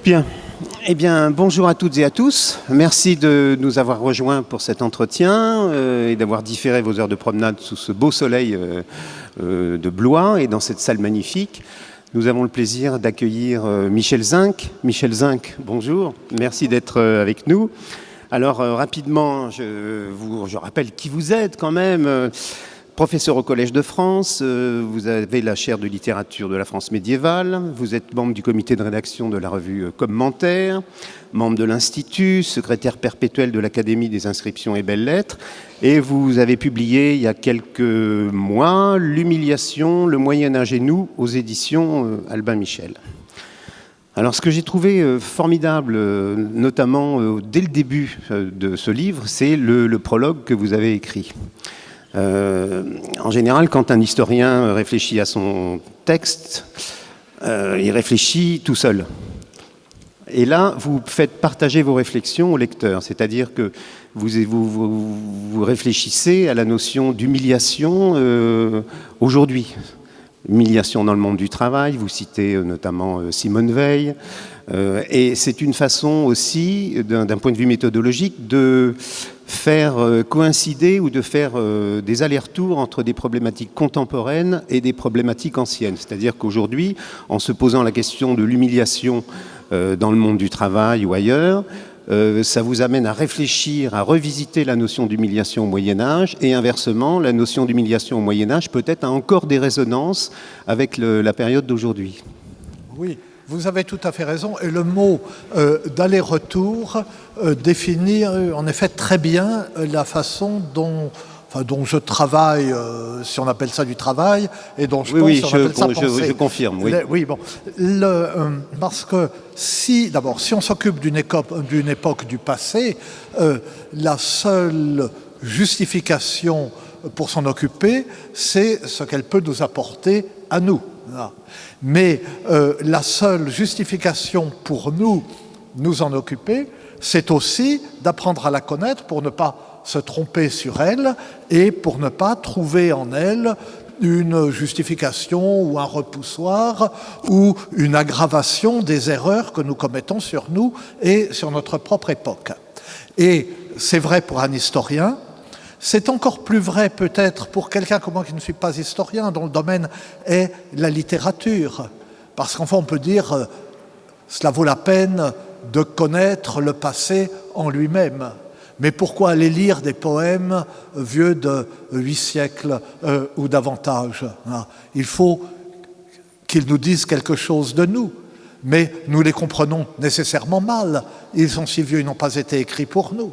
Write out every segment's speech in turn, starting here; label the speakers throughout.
Speaker 1: Bien. Eh bien, bonjour à toutes et à tous. Merci de nous avoir rejoints pour cet entretien et d'avoir différé vos heures de promenade sous ce beau soleil de Blois et dans cette salle magnifique. Nous avons le plaisir d'accueillir Michel Zinc. Michel Zinc, bonjour. Merci d'être avec nous. Alors, rapidement, je rappelle qui vous êtes quand même. Professeur au Collège de France, vous avez la chaire de littérature de la France médiévale, vous êtes membre du comité de rédaction de la revue Commentaire, membre de l'Institut, secrétaire perpétuel de l'Académie des inscriptions et belles-lettres, et vous avez publié il y a quelques mois L'humiliation, le Moyen-Âge et nous, aux éditions Albin Michel. Alors ce que j'ai trouvé formidable, notamment dès le début de ce livre, c'est le prologue que vous avez écrit. En général, quand un historien réfléchit à son texte, il réfléchit tout seul. Et là, vous faites partager vos réflexions au lecteur, c'est-à-dire que vous réfléchissez à la notion d'humiliation aujourd'hui. Humiliation dans le monde du travail, vous citez notamment Simone Veil, et c'est une façon aussi, d'un point de vue méthodologique, de faire coïncider ou de faire des allers-retours entre des problématiques contemporaines et des problématiques anciennes. C'est-à-dire qu'aujourd'hui, en se posant la question de l'humiliation dans le monde du travail ou ailleurs, ça vous amène à réfléchir, à revisiter la notion d'humiliation au Moyen-Âge, et inversement, la notion d'humiliation au Moyen-Âge peut-être a encore des résonances avec la période d'aujourd'hui. Oui.
Speaker 2: Vous avez tout à fait raison, et le mot d'aller-retour définit en effet très bien la façon dont je travaille, si on appelle ça du travail, et dont je pense si on appelle ça penser.
Speaker 1: Je confirme, oui.
Speaker 2: Oui, bon. Parce que si on s'occupe d'une époque du passé, la seule justification pour s'en occuper, c'est ce qu'elle peut nous apporter à nous. Mais la seule justification pour nous en occuper, c'est aussi d'apprendre à la connaître pour ne pas se tromper sur elle et pour ne pas trouver en elle une justification ou un repoussoir ou une aggravation des erreurs que nous commettons sur nous et sur notre propre époque. Et c'est vrai pour un historien. C'est encore plus vrai peut-être pour quelqu'un comme moi qui ne suis pas historien, dont le domaine est la littérature. Parce qu'enfin on peut dire, cela vaut la peine de connaître le passé en lui-même. Mais pourquoi aller lire des poèmes vieux de 8 siècles ou davantage? Il faut qu'ils nous disent quelque chose de nous. Mais nous les comprenons nécessairement mal. Ils sont si vieux, ils n'ont pas été écrits pour nous.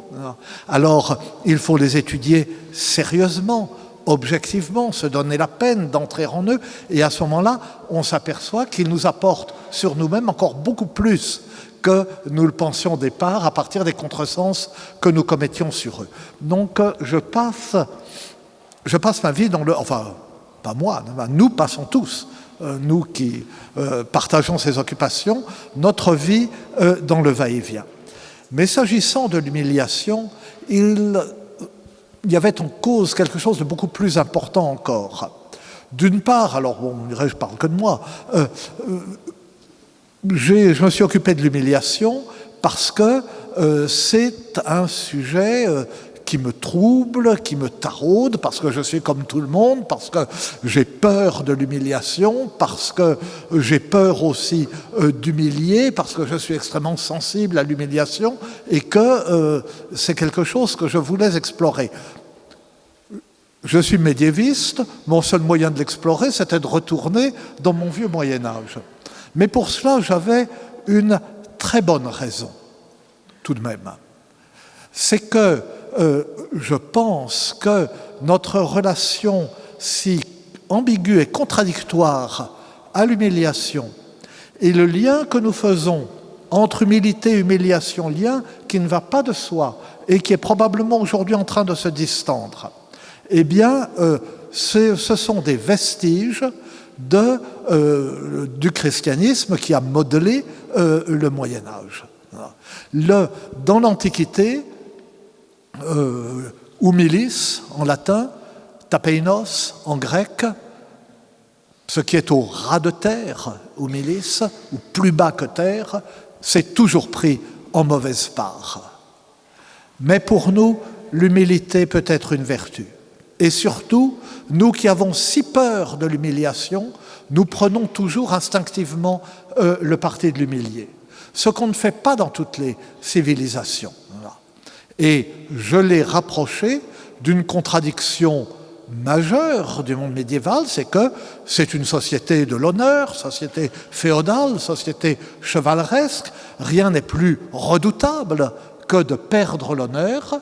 Speaker 2: Alors, il faut les étudier sérieusement, objectivement, se donner la peine d'entrer en eux. Et à ce moment-là, on s'aperçoit qu'ils nous apportent sur nous-mêmes encore beaucoup plus que nous le pensions au départ, à partir des contresens que nous commettions sur eux. Donc, je passe ma vie dans le... Enfin, pas moi, nous passons tous. Nous qui partageons ces occupations, notre vie dans le va-et-vient. Mais s'agissant de l'humiliation, il y avait en cause quelque chose de beaucoup plus important encore. D'une part, alors bon, je parle que de moi, je me suis occupé de l'humiliation parce que c'est un sujet qui me trouble, qui me taraude, parce que je suis comme tout le monde, parce que j'ai peur de l'humiliation, parce que j'ai peur aussi d'humilier, parce que je suis extrêmement sensible à l'humiliation, et que c'est quelque chose que je voulais explorer. Je suis médiéviste, mon seul moyen de l'explorer, c'était de retourner dans mon vieux Moyen-Âge. Mais pour cela, j'avais une très bonne raison, tout de même. C'est que je pense que notre relation si ambiguë et contradictoire à l'humiliation et le lien que nous faisons entre humilité et humiliation, lien qui ne va pas de soi et qui est probablement aujourd'hui en train de se distendre, eh bien, ce sont des vestiges du christianisme qui a modelé le Moyen-Âge. Dans l'Antiquité, humilis en latin, tapeinos en grec, ce qui est au ras de terre, humilis, ou plus bas que terre, c'est toujours pris en mauvaise part. Mais pour nous, l'humilité peut être une vertu. Et surtout, nous qui avons si peur de l'humiliation, nous prenons toujours instinctivement le parti de l'humilier. Ce qu'on ne fait pas dans toutes les civilisations. Voilà. Et je l'ai rapproché d'une contradiction majeure du monde médiéval, c'est que c'est une société de l'honneur, société féodale, société chevaleresque. Rien n'est plus redoutable que de perdre l'honneur.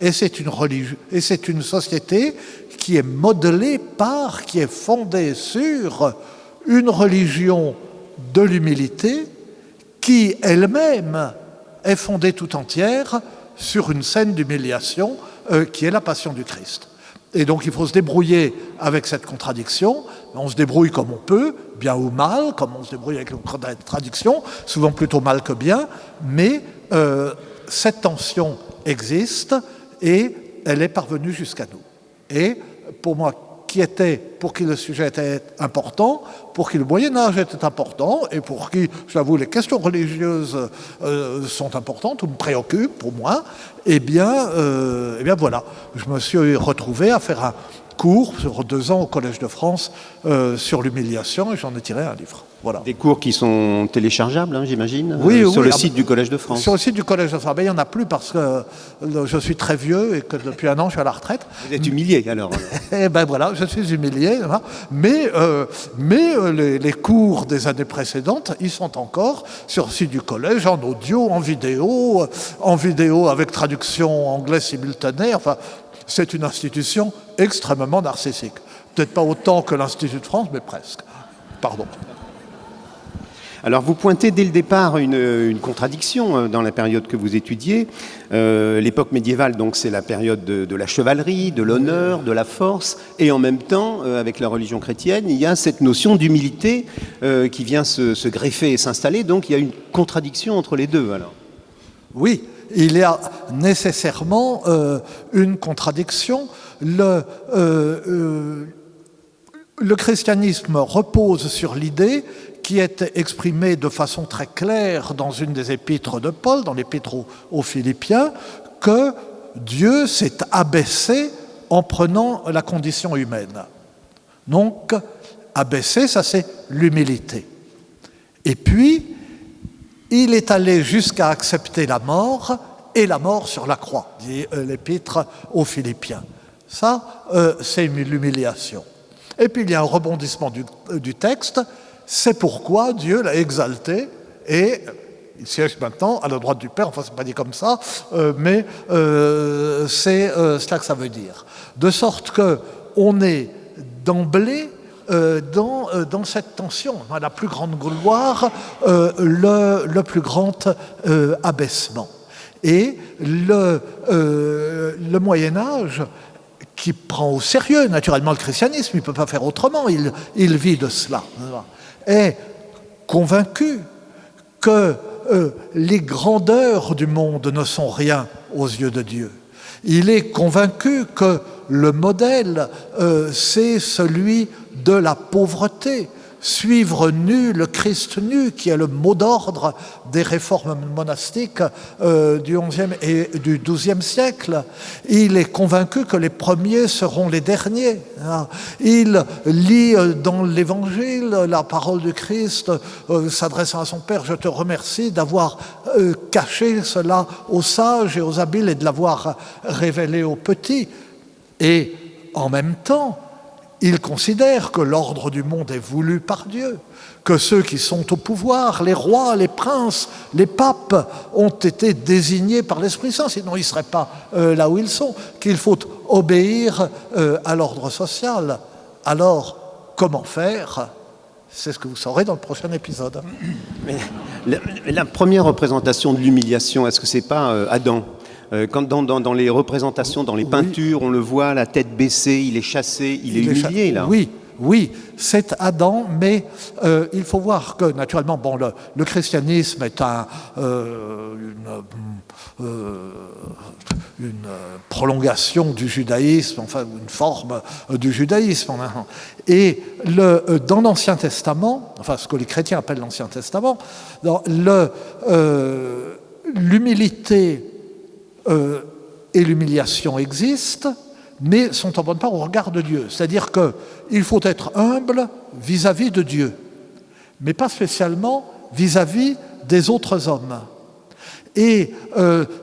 Speaker 2: Et c'est une société qui est modelée par, qui est fondée sur une religion de l'humilité qui elle-même est fondée tout entière sur une scène d'humiliation qui est la passion du Christ. Et donc il faut se débrouiller avec cette contradiction. On se débrouille comme on peut, bien ou mal, comme on se débrouille avec une contradiction, souvent plutôt mal que bien, mais cette tension existe et elle est parvenue jusqu'à nous. Et pour moi, pour qui le sujet était important, pour qui le Moyen-Âge était important, et pour qui, j'avoue, les questions religieuses sont importantes, ou me préoccupent, pour moi, eh bien voilà. Je me suis retrouvé à faire un cours sur 2 ans au Collège de France sur l'humiliation, et j'en ai tiré un livre. Voilà.
Speaker 1: Des cours qui sont téléchargeables, hein, j'imagine,
Speaker 2: oui,
Speaker 1: sur le site du Collège de France.
Speaker 2: Sur le site du Collège de France. Mais il n'y en a plus parce que je suis très vieux et que depuis 1 an, je suis à la retraite.
Speaker 1: Vous êtes humilié, alors.
Speaker 2: Eh bien voilà, je suis humilié. Mais les cours des années précédentes, ils sont encore sur le site du Collège, en audio, en vidéo avec traduction anglais simultanée. Enfin, c'est une institution extrêmement narcissique. Peut-être pas autant que l'Institut de France, mais presque. Pardon.
Speaker 1: Alors vous pointez dès le départ une contradiction dans la période que vous étudiez. L'époque médiévale, donc, c'est la période de la chevalerie, de l'honneur, de la force, et en même temps, avec la religion chrétienne, il y a cette notion d'humilité qui vient se greffer et s'installer. Donc il y a une contradiction entre les deux, alors.
Speaker 2: Oui, il y a nécessairement une contradiction. Le christianisme repose sur l'idée qui est exprimée de façon très claire dans une des épîtres de Paul, dans l'épître aux Philippiens, que Dieu s'est abaissé en prenant la condition humaine. Donc, abaissé, ça c'est l'humilité. Et puis, il est allé jusqu'à accepter la mort, et la mort sur la croix, dit l'épître aux Philippiens. Ça, c'est l'humiliation. Et puis, il y a un rebondissement du texte. C'est pourquoi Dieu l'a exalté et il siège maintenant à la droite du Père. Enfin, c'est pas dit comme ça, mais c'est cela que ça veut dire. De sorte qu'on est d'emblée dans cette tension. La plus grande gloire, le plus grand abaissement. Et le Moyen-Âge, qui prend au sérieux naturellement le christianisme, il ne peut pas faire autrement, il vit de cela, est convaincu que les grandeurs du monde ne sont rien aux yeux de Dieu. Il est convaincu que le modèle, c'est celui de la pauvreté. Suivre nu le Christ nu, qui est le mot d'ordre des réformes monastiques du XIe et du XIIe siècle. Il est convaincu que les premiers seront les derniers. Il lit dans l'Évangile la parole du Christ s'adressant à son Père: je te remercie d'avoir caché cela aux sages et aux habiles et de l'avoir révélé aux petits. Et en même temps, il considère que l'ordre du monde est voulu par Dieu, que ceux qui sont au pouvoir, les rois, les princes, les papes, ont été désignés par l'Esprit Saint, sinon ils ne seraient pas là où ils sont, qu'il faut obéir à l'ordre social. Alors, comment faire ? C'est ce que vous saurez dans le prochain épisode.
Speaker 1: Mais la première représentation de l'humiliation, est-ce que c'est pas Adam ? Quand dans les représentations, dans les peintures, on le voit, la tête baissée, il est chassé, il est humilié, là.
Speaker 2: Oui, oui, c'est Adam, mais il faut voir que, naturellement, bon, le christianisme est une prolongation du judaïsme, enfin une forme du judaïsme. Et dans l'Ancien Testament, enfin ce que les chrétiens appellent l'Ancien Testament, l'humilité et l'humiliation existent, mais sont en bonne part au regard de Dieu. C'est-à-dire qu'il faut être humble vis-à-vis de Dieu, mais pas spécialement vis-à-vis des autres hommes. Et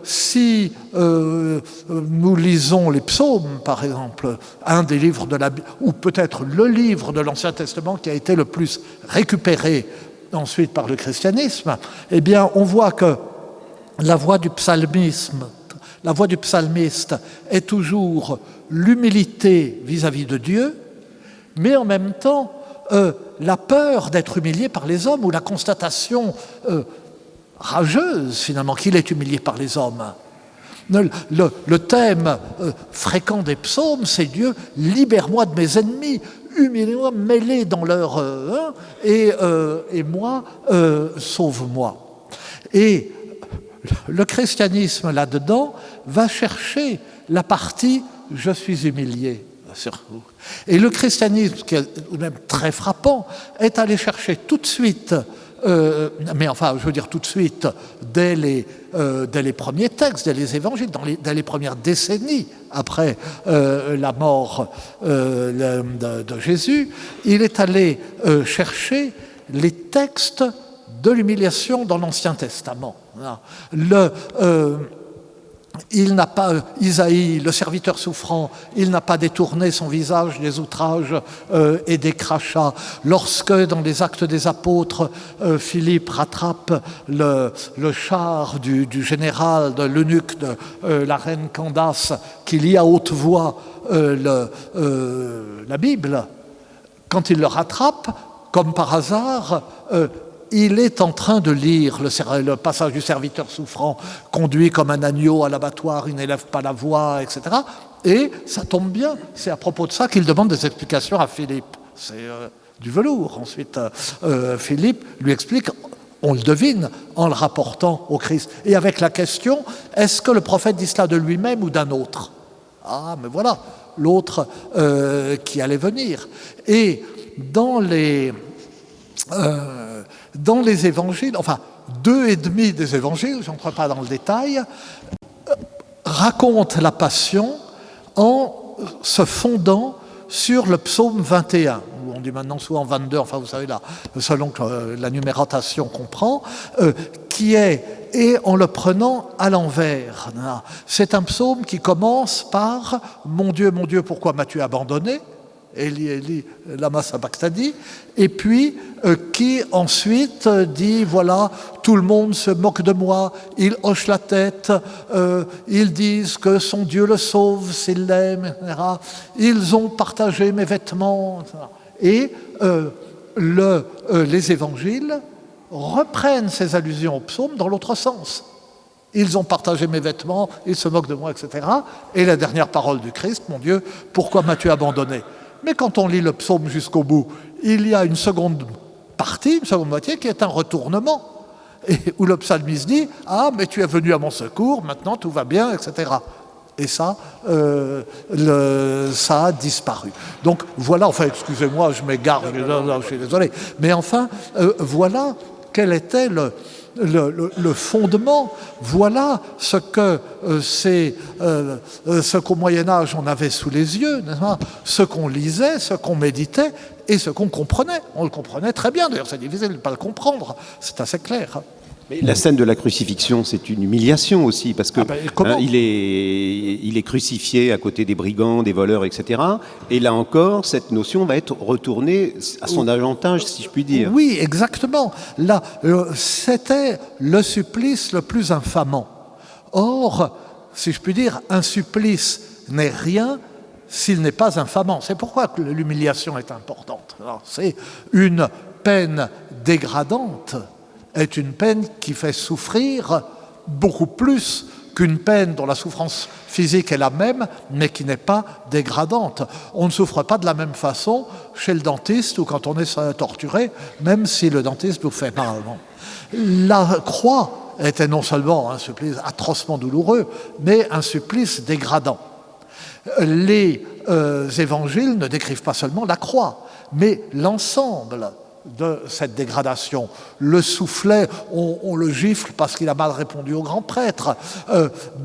Speaker 2: si nous lisons les psaumes, par exemple, un des livres de la Bible, ou peut-être le livre de l'Ancien Testament qui a été le plus récupéré ensuite par le christianisme, eh bien, on voit que la voix du psalmiste est toujours l'humilité vis-à-vis de Dieu, mais en même temps la peur d'être humilié par les hommes, ou la constatation rageuse finalement qu'il est humilié par les hommes. Le thème fréquent des psaumes, c'est Dieu, libère-moi de mes ennemis, humilie-moi, mets-les dans leur et moi, sauve-moi. Et le christianisme, là-dedans, va chercher la partie « je suis humilié ». Et le christianisme, qui est même très frappant, est allé chercher tout de suite, mais enfin, je veux dire tout de suite, dès les premiers textes, dès les évangiles, dès les premières décennies après la mort de Jésus, il est allé chercher les textes de l'humiliation dans l'Ancien Testament. Il n'a pas, Isaïe, le serviteur souffrant, il n'a pas détourné son visage des outrages et des crachats. Lorsque, dans les Actes des Apôtres, Philippe rattrape le char du général, de l'eunuque de la reine Candace, qui lit à haute voix la Bible, quand il le rattrape, comme par hasard, il est en train de lire le passage du serviteur souffrant, conduit comme un agneau à l'abattoir, il n'élève pas la voix, etc. Et ça tombe bien, c'est à propos de ça qu'il demande des explications à Philippe. C'est du velours. Ensuite, Philippe lui explique, on le devine, en le rapportant au Christ. Et avec la question, est-ce que le prophète dit cela de lui-même ou d'un autre ? Ah, mais voilà, l'autre qui allait venir. Et dans les évangiles, enfin 2,5 des évangiles, je n'entre pas dans le détail, racontent la passion en se fondant sur le psaume 21, où on dit maintenant souvent 22, enfin vous savez là, selon la numérotation qu'on prend, qui est, et en le prenant à l'envers. C'est un psaume qui commence par « Mon Dieu, pourquoi m'as-tu abandonné ?» Eli, Eli, lama sabachthani, et puis qui ensuite dit, voilà, tout le monde se moque de moi, ils hochent la tête, ils disent que son Dieu le sauve s'il l'aime, etc. Ils ont partagé mes vêtements, etc. Et les évangiles reprennent ces allusions au psaume dans l'autre sens. Ils ont partagé mes vêtements, ils se moquent de moi, etc. Et la dernière parole du Christ, mon Dieu, pourquoi m'as-tu abandonné ? Mais quand on lit le psaume jusqu'au bout, il y a une seconde partie, une seconde moitié qui est un retournement, et où le psalmiste dit « Ah, mais tu es venu à mon secours, maintenant tout va bien, etc. » Et ça, ça a disparu. Donc voilà, enfin excusez-moi, je m'égare, je suis désolé, mais enfin, voilà quel était le fondement, voilà ce qu'au Moyen-Âge on avait sous les yeux, ce qu'on lisait, ce qu'on méditait et ce qu'on comprenait. On le comprenait très bien, d'ailleurs c'est difficile de ne pas le comprendre, c'est assez clair.
Speaker 1: Mais la scène de la crucifixion, c'est une humiliation aussi, parce que il est crucifié à côté des brigands, des voleurs, etc. Et là encore, cette notion va être retournée à son avantage, si je puis dire.
Speaker 2: Oui, exactement. Là, c'était le supplice le plus infamant. Or, si je puis dire, un supplice n'est rien s'il n'est pas infamant. C'est pourquoi l'humiliation est importante. Alors, c'est une peine dégradante, est une peine qui fait souffrir beaucoup plus qu'une peine dont la souffrance physique est la même, mais qui n'est pas dégradante. On ne souffre pas de la même façon chez le dentiste ou quand on est torturé, même si le dentiste vous fait mal. La croix était non seulement un supplice atrocement douloureux, mais un supplice dégradant. Les évangiles ne décrivent pas seulement la croix, mais l'ensemble de cette dégradation. Le soufflet, on le gifle parce qu'il a mal répondu au grand prêtre,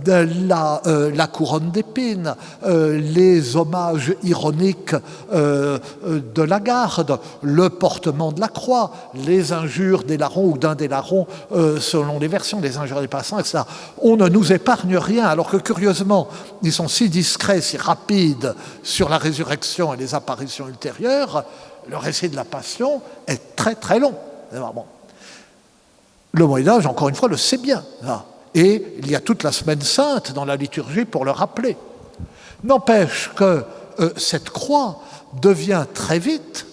Speaker 2: la couronne d'épines, les hommages ironiques de la garde, le portement de la croix, les injures des larrons ou d'un des larrons selon les versions, les injures des passants, etc. On ne nous épargne rien, alors que curieusement, ils sont si discrets, si rapides sur la résurrection et les apparitions ultérieures. Le récit de la Passion est très très long. Bon. Le Moyen-Âge, encore une fois, le sait bien. Et il y a toute la semaine sainte dans la liturgie pour le rappeler. N'empêche que cette croix devient très vite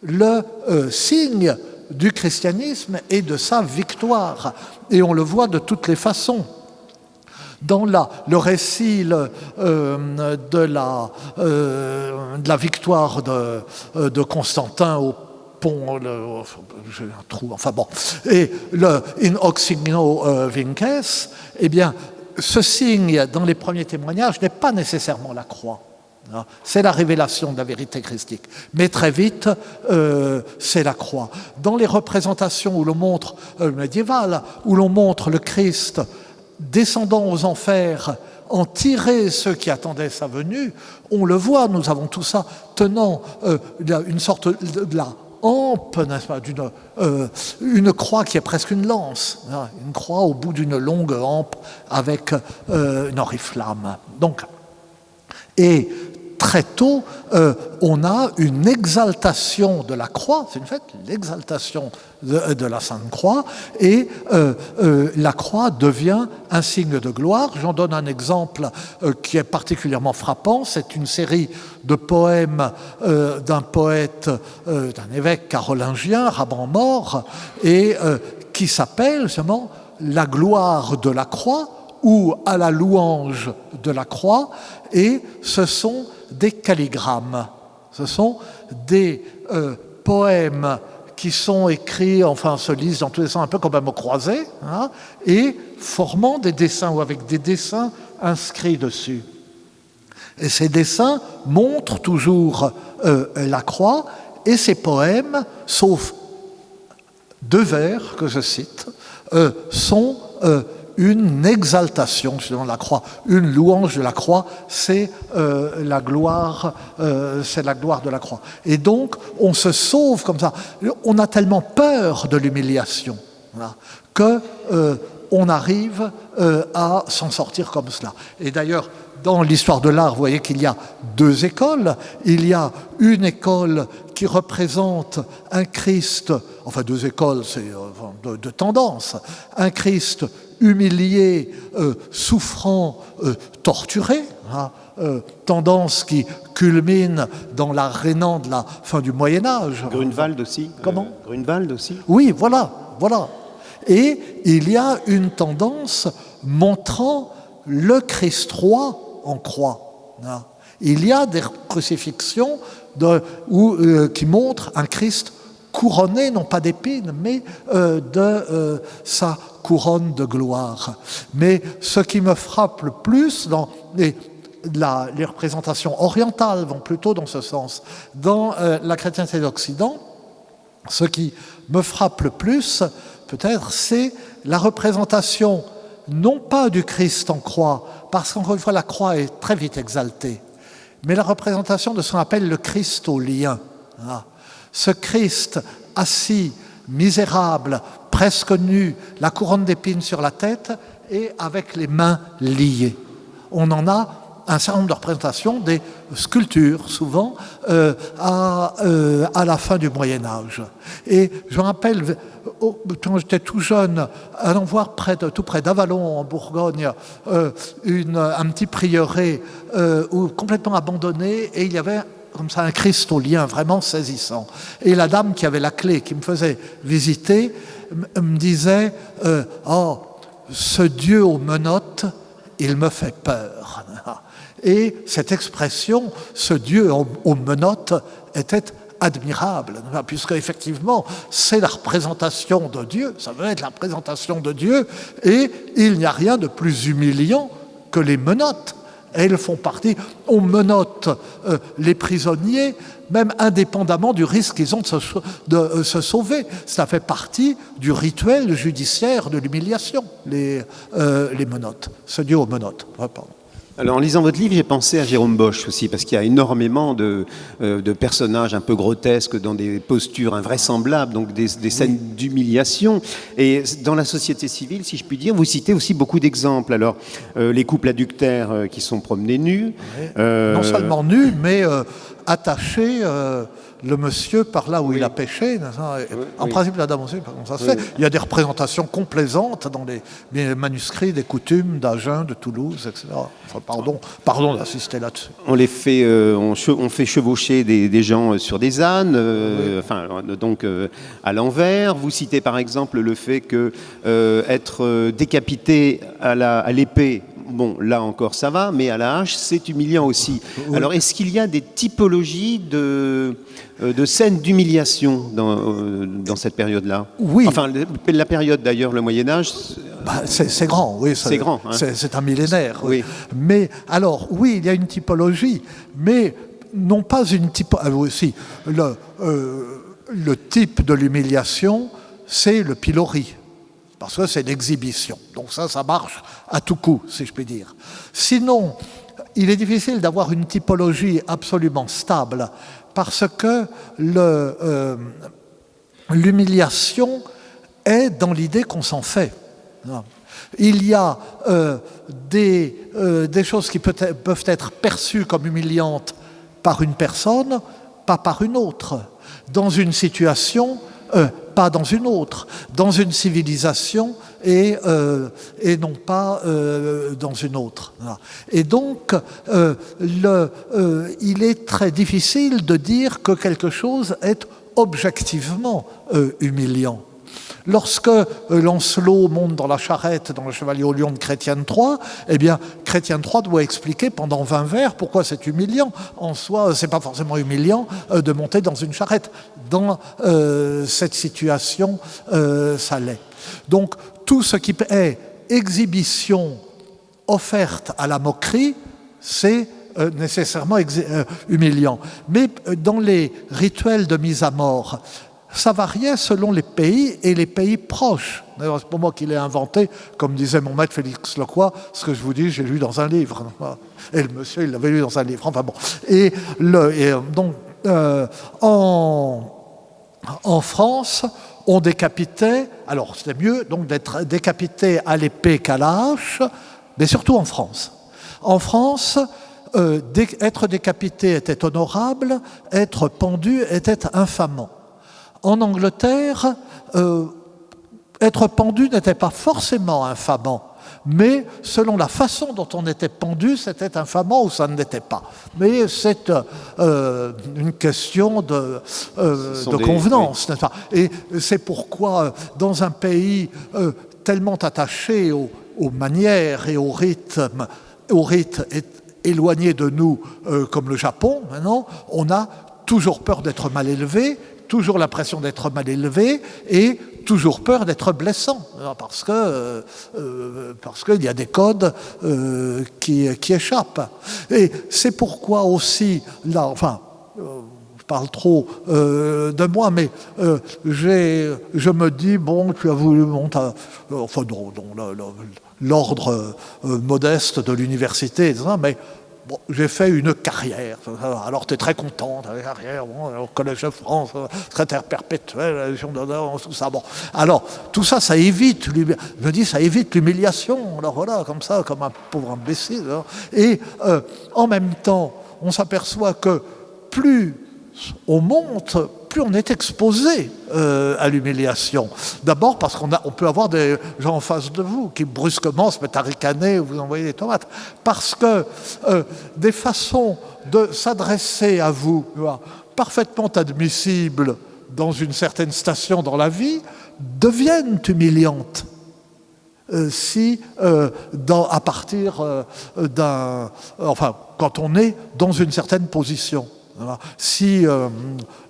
Speaker 2: le signe du christianisme et de sa victoire. Et on le voit de toutes les façons. Dans le récit de la victoire de Constantin au pont, j'ai un trou, enfin bon, et le in hoc signo vinces, eh bien, ce signe dans les premiers témoignages n'est pas nécessairement la croix. C'est la révélation de la vérité christique. Mais très vite, c'est la croix. Dans les représentations où l'on montre, médiévales, où l'on montre le Christ descendant aux enfers, en tirer ceux qui attendaient sa venue, on le voit, nous avons tout ça tenant une sorte de la hampe, n'est-ce pas, une croix qui est presque une lance, une croix au bout d'une longue hampe avec une oriflamme. Donc, et très tôt, on a une exaltation de la croix, c'est une fait l'exaltation de la Sainte Croix, et la croix devient un signe de gloire. J'en donne un exemple qui est particulièrement frappant, c'est une série de poèmes d'un poète, d'un évêque carolingien, Raban mort, et qui s'appelle justement « La gloire de la croix » ou « À la louange de la croix », et ce sont des calligrammes. Ce sont des poèmes qui sont écrits, enfin se lisent dans tous les sens un peu comme un mot croisé, et formant des dessins ou avec des dessins inscrits dessus. Et ces dessins montrent toujours la croix, et ces poèmes, sauf deux vers que je cite, sont une exaltation selon la croix, une louange de la croix, c'est la gloire de la croix. Et donc, on se sauve comme ça. On a tellement peur de l'humiliation que on arrive à s'en sortir comme cela. Et d'ailleurs, dans l'histoire de l'art, vous voyez qu'il y a deux écoles. Il y a une école qui représente un Christ, enfin deux écoles, c'est de tendance, un Christ humilié, souffrant, torturé, tendance qui culmine dans la Rénan de la fin du Moyen-Âge.
Speaker 1: Grunewald aussi.
Speaker 2: Comment
Speaker 1: Grunewald aussi.
Speaker 2: Oui, voilà. Et il y a une tendance montrant le Christ roi en croix. Il y a des crucifixions qui montrent un Christ couronné, non pas d'épines, mais de sa couronne de gloire. Mais ce qui me frappe le plus dans les représentations orientales vont plutôt dans ce sens. Dans la chrétienté d'Occident, ce qui me frappe le plus, peut-être, c'est la représentation non pas du Christ en croix, parce qu'encore une fois la croix est très vite exaltée, mais la représentation de ce qu'on appelle le Christ au lien. Ce Christ assis, misérable, presque nu, la couronne d'épines sur la tête et avec les mains liées. On en a un certain nombre de représentations, des sculptures souvent, à la fin du Moyen-Âge. Et je me rappelle, quand j'étais tout jeune, allant voir tout près d'Avallon, en Bourgogne, un petit prieuré complètement abandonné, et il y avait comme ça un Christ au lien vraiment saisissant. Et la dame qui avait la clé, qui me faisait visiter, me disait « Oh, ce Dieu aux menottes, il me fait peur. Et cette expression, ce Dieu aux menottes, était admirable, puisque effectivement, c'est la représentation de Dieu, ça veut être la représentation de Dieu, et il n'y a rien de plus humiliant que les menottes. Elles font partie, on menotte les prisonniers, même indépendamment du risque qu'ils ont de se sauver. Ça fait partie du rituel judiciaire de l'humiliation, les menottes, ce Dieu aux menottes. Pardon.
Speaker 1: Alors, en lisant votre livre, j'ai pensé à Jérôme Bosch aussi, parce qu'il y a énormément de personnages un peu grotesques dans des postures invraisemblables, donc des scènes d'humiliation. Et dans la société civile, si je puis dire, vous citez aussi beaucoup d'exemples. Alors, les couples adultères qui sont promenés nus.
Speaker 2: Non seulement nus, mais attachés, le monsieur par là où il a péché. En principe, la dame aussi, par contre, ça se fait. Il y a des représentations complaisantes dans les manuscrits des coutumes d'Agen, de Toulouse, etc. Enfin, pardon d'assister là-dessus.
Speaker 1: On fait chevaucher des gens sur des ânes, à l'envers. Vous citez par exemple le fait que être décapité à l'épée, bon, là encore ça va, mais à la hache, c'est humiliant aussi. Oui. Alors, est-ce qu'il y a des typologies de scènes d'humiliation dans cette période-là?
Speaker 2: Oui.
Speaker 1: Enfin, la période d'ailleurs, le Moyen-Âge...
Speaker 2: c'est grand, oui.
Speaker 1: C'est grand. Hein.
Speaker 2: C'est un millénaire.
Speaker 1: Oui.
Speaker 2: Mais, alors, oui, il y a une typologie, mais non pas une typologie... aussi, le type de l'humiliation, c'est le pilori. Parce que c'est l'exhibition. Donc ça marche à tout coup, si je puis dire. Sinon, il est difficile d'avoir une typologie absolument stable, parce que l'humiliation est dans l'idée qu'on s'en fait. Il y a des choses qui peuvent être perçues comme humiliantes par une personne, pas par une autre. Dans une situation... pas dans une autre, dans une civilisation et non pas dans une autre. Et donc, il est très difficile de dire que quelque chose est objectivement humiliant. Lorsque Lancelot monte dans la charrette dans le Chevalier au Lion de Chrétien III, eh bien, Chrétien III doit expliquer pendant 20 vers pourquoi c'est humiliant. En soi, c'est pas forcément humiliant de monter dans une charrette. Dans cette situation, ça l'est. Donc, tout ce qui est exhibition offerte à la moquerie, c'est nécessairement humiliant. Mais dans les rituels de mise à mort, ça variait selon les pays et les pays proches. D'ailleurs, c'est pour moi qu'il est inventé, comme disait mon maître Félix Lecroix, ce que je vous dis, j'ai lu dans un livre. Et le monsieur, il l'avait lu dans un livre. Enfin bon. Donc, en France, on décapitait, alors c'était mieux donc d'être décapité à l'épée qu'à la hache, mais surtout en France. En France, être décapité était honorable, être pendu était infamant. En Angleterre, être pendu n'était pas forcément infamant, mais selon la façon dont on était pendu, c'était infamant ou ça ne l'était pas. Mais c'est une question de convenance, n'est-ce pas ? Et c'est pourquoi, dans un pays tellement attaché aux manières et aux rites éloignés de nous, comme le Japon, maintenant, on a toujours peur d'être mal élevé, toujours l'impression d'être mal élevé et toujours peur d'être blessant, parce qu'il y a des codes qui échappent. Et c'est pourquoi aussi, là, enfin, je parle trop de moi, mais je me dis, bon, tu as voulu monter, enfin, dans l'ordre modeste de l'université, mais bon, j'ai fait une carrière. Alors, tu es très content, tu as une carrière, bon, au Collège de France, secrétaire perpétuel, la Légion d'honneur, tout ça. Bon. Alors, tout ça, ça évite l'humiliation. Alors voilà, comme ça, comme un pauvre imbécile. Hein. Et en même temps, on s'aperçoit que plus on monte, plus on est exposé à l'humiliation. D'abord parce qu'on peut avoir des gens en face de vous qui brusquement se mettent à ricaner ou vous envoyer des tomates. Parce que des façons de s'adresser à vous, parfaitement admissibles dans une certaine station dans la vie, deviennent humiliantes. à partir quand on est dans une certaine position. Voilà.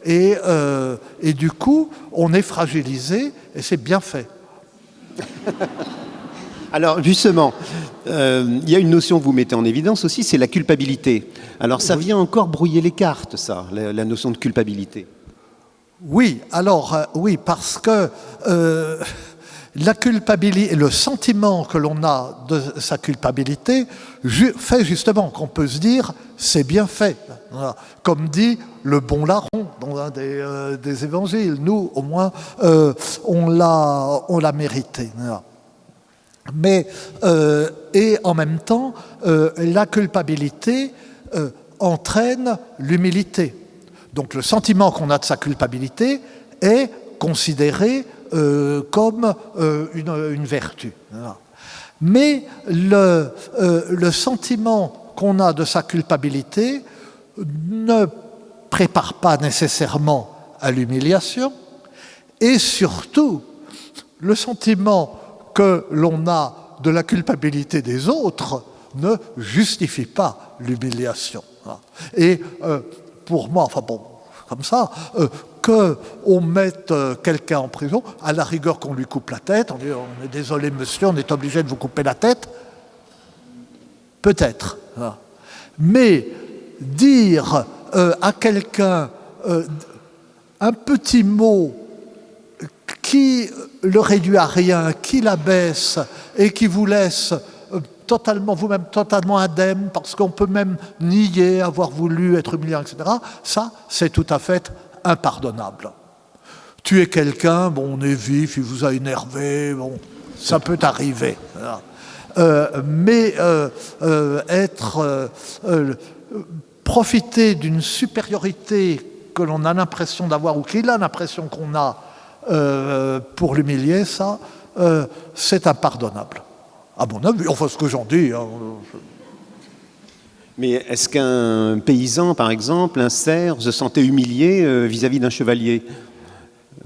Speaker 2: Et du coup, on est fragilisé, et c'est bien fait.
Speaker 1: Alors justement, il y a une notion que vous mettez en évidence aussi, c'est la culpabilité. Alors ça vient encore brouiller les cartes, ça, la notion de culpabilité.
Speaker 2: Oui, oui, parce que la culpabilité, le sentiment que l'on a de sa culpabilité fait justement qu'on peut se dire c'est bien fait. Voilà. Comme dit le bon larron dans un des évangiles, nous au moins on l'a mérité. Voilà. Mais et en même temps, la culpabilité entraîne l'humilité. Donc le sentiment qu'on a de sa culpabilité est considéré comme une vertu. Voilà. Mais le sentiment qu'on a de sa culpabilité ne prépare pas nécessairement à l'humiliation, et surtout, le sentiment que l'on a de la culpabilité des autres ne justifie pas l'humiliation. Voilà. Et pour moi, comme ça, qu'on mette quelqu'un en prison, à la rigueur qu'on lui coupe la tête, on dit on est désolé monsieur, on est obligé de vous couper la tête, peut-être. Voilà. Mais dire à quelqu'un un petit mot qui le réduit à rien, qui l'abaisse et qui vous laisse vous-même totalement indemne, parce qu'on peut même nier avoir voulu être humiliant, etc. Ça, c'est tout à fait impardonnable. Tuer quelqu'un, on est vif, il vous a énervé, ça peut arriver. Mais profiter d'une supériorité que l'on a l'impression d'avoir, ou qu'il a l'impression qu'on a pour l'humilier, ça, c'est impardonnable. À mon avis, enfin ce que j'en dis. Hein.
Speaker 1: Mais est-ce qu'un paysan, par exemple, un serf, se sentait humilié vis-à-vis d'un chevalier ?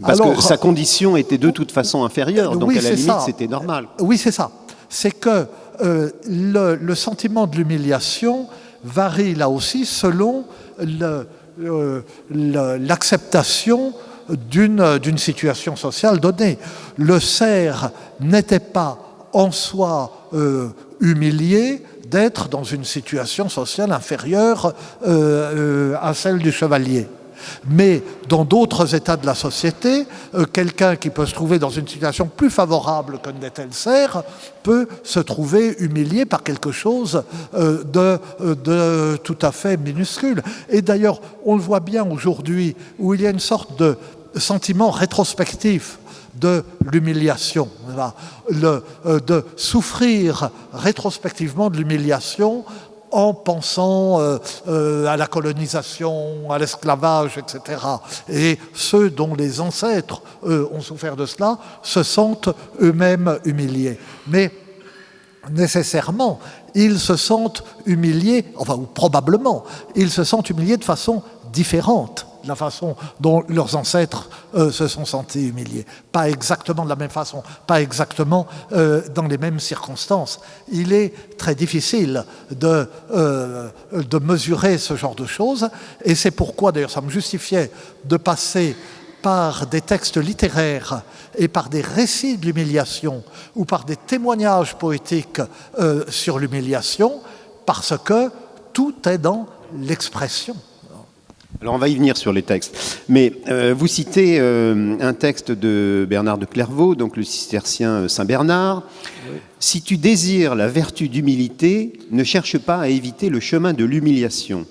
Speaker 1: Parce que sa condition était de toute façon inférieure, donc à la limite, c'était normal.
Speaker 2: Oui, c'est ça. C'est que le sentiment de l'humiliation varie là aussi selon l'acceptation d'une situation sociale donnée. Le serf n'était pas en soi humilié d'être dans une situation sociale inférieure à celle du chevalier. Mais dans d'autres états de la société, quelqu'un qui peut se trouver dans une situation plus favorable que n'était le serf peut se trouver humilié par quelque chose de tout à fait minuscule. Et d'ailleurs, on le voit bien aujourd'hui, où il y a une sorte de sentiment rétrospectif de l'humiliation, de souffrir rétrospectivement de l'humiliation en pensant à la colonisation, à l'esclavage, etc. Et ceux dont les ancêtres ont souffert de cela se sentent eux-mêmes humiliés. Mais nécessairement, ils se sentent humiliés, ou probablement, ils se sentent humiliés de façon différente de la façon dont leurs ancêtres se sont sentis humiliés. Pas exactement de la même façon, pas exactement dans les mêmes circonstances. Il est très difficile de mesurer ce genre de choses, et c'est pourquoi, d'ailleurs, ça me justifiait de passer par des textes littéraires et par des récits de l'humiliation ou par des témoignages poétiques sur l'humiliation, parce que tout est dans l'expression.
Speaker 1: Alors on va y venir sur les textes, mais vous citez un texte de Bernard de Clairvaux, donc le cistercien Saint Bernard. Oui. Si tu désires la vertu d'humilité, ne cherche pas à éviter le chemin de l'humiliation,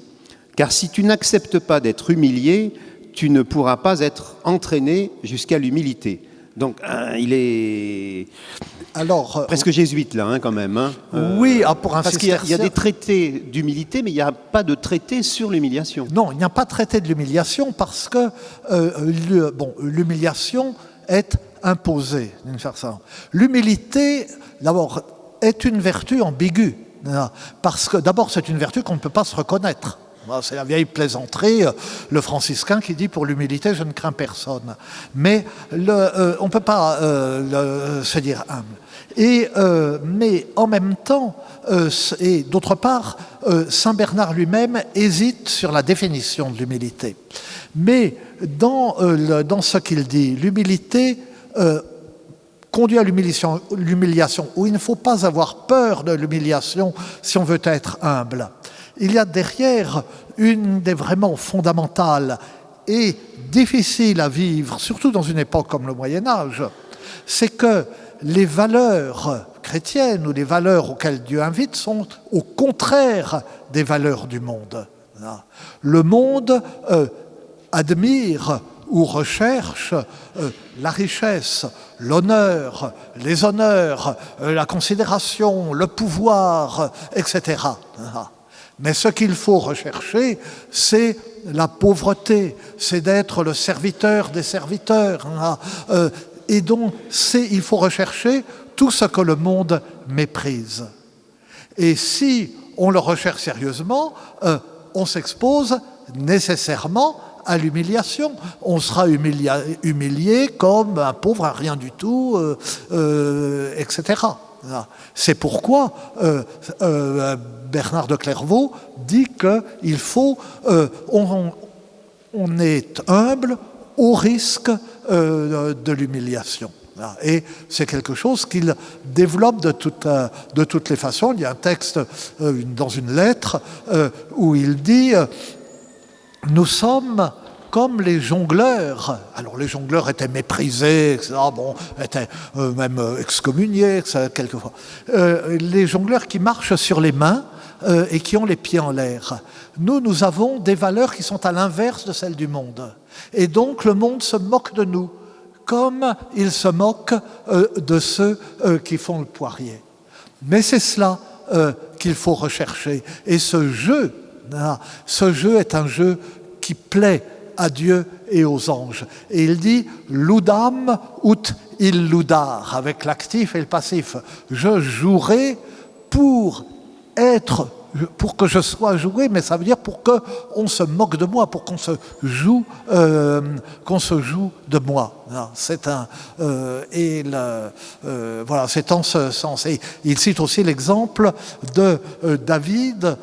Speaker 1: car si tu n'acceptes pas d'être humilié, tu ne pourras pas être entraîné jusqu'à l'humilité. Donc il est presque jésuite là, quand même.
Speaker 2: Oui, pour un
Speaker 1: parce qu'il y a des traités d'humilité, mais il n'y a pas de traité sur l'humiliation.
Speaker 2: Non, il n'y a pas de traité de l'humiliation parce que l'humiliation est imposée d'une façon. L'humilité, d'abord, est une vertu ambiguë, parce que d'abord c'est une vertu qu'on ne peut pas se reconnaître. C'est la vieille plaisanterie, le franciscain qui dit pour l'humilité je ne crains personne. Mais on ne peut pas se dire humble. Mais en même temps, et d'autre part, saint Bernard lui-même hésite sur la définition de l'humilité. Mais dans ce qu'il dit, l'humilité conduit à l'humiliation, où il ne faut pas avoir peur de l'humiliation si on veut être humble. Il y a derrière une des vraiment fondamentales et difficiles à vivre, surtout dans une époque comme le Moyen-Âge, c'est que les valeurs chrétiennes ou les valeurs auxquelles Dieu invite sont au contraire des valeurs du monde. Le monde admire ou recherche la richesse, l'honneur, les honneurs, la considération, le pouvoir, etc. Mais ce qu'il faut rechercher, c'est la pauvreté, c'est d'être le serviteur des serviteurs. Et donc, il faut rechercher tout ce que le monde méprise. Et si on le recherche sérieusement, on s'expose nécessairement à l'humiliation. On sera humilié comme un pauvre à rien du tout, etc. C'est pourquoi Bernard de Clairvaux dit qu'il faut... on est humble au risque de l'humiliation. Et c'est quelque chose qu'il développe de toutes les façons. Il y a un texte dans une lettre où il dit « Nous sommes comme les jongleurs ». Alors les jongleurs étaient méprisés, etc., étaient même excommuniés quelquefois. Les jongleurs qui marchent sur les mains et qui ont les pieds en l'air. Nous avons des valeurs qui sont à l'inverse de celles du monde. Et donc le monde se moque de nous, comme il se moque de ceux qui font le poirier. Mais c'est cela qu'il faut rechercher. Et ce jeu est un jeu qui plaît à Dieu et aux anges. Et il dit « ludam ut illudar » avec l'actif et le passif. Je jouerai pour que je sois joué, mais ça veut dire pour qu'on se moque de moi, pour qu'on se joue de moi. C'est c'est en ce sens. Et il cite aussi l'exemple de David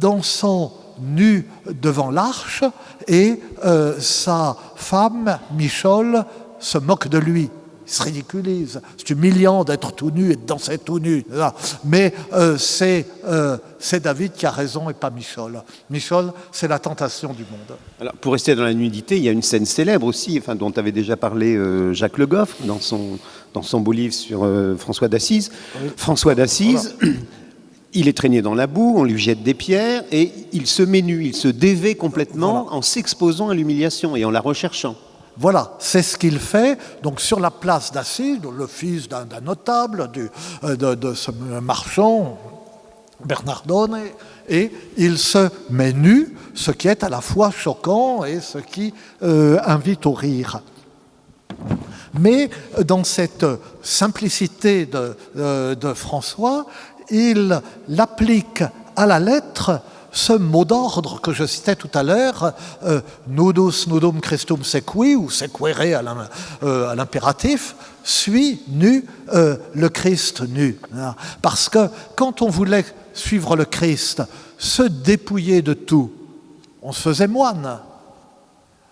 Speaker 2: dansant nu devant l'arche et sa femme Michol se moque de lui. Il se ridiculise. C'est humiliant d'être tout nu et de danser tout nu. Mais c'est David qui a raison et pas Michol. Michol, c'est la tentation du monde.
Speaker 1: Alors, pour rester dans la nudité, il y a une scène célèbre aussi, dont avait déjà parlé Jacques Le Goff dans son beau livre sur François d'Assise. Oui. François d'Assise, voilà. Il est traîné dans la boue, on lui jette des pierres et il se met nu, il se dévêt complètement en s'exposant à l'humiliation et en la recherchant.
Speaker 2: Voilà, c'est ce qu'il fait. Donc sur la place d'Assise, le fils d'un notable, de ce marchand, Bernardone, et il se met nu, ce qui est à la fois choquant et ce qui invite au rire. Mais dans cette simplicité de François, il l'applique à la lettre ce mot d'ordre que je citais tout à l'heure, nudus nudum Christum sequi, ou sequere à l'impératif, suis nu le Christ nu. Parce que quand on voulait suivre le Christ, se dépouiller de tout, on se faisait moine.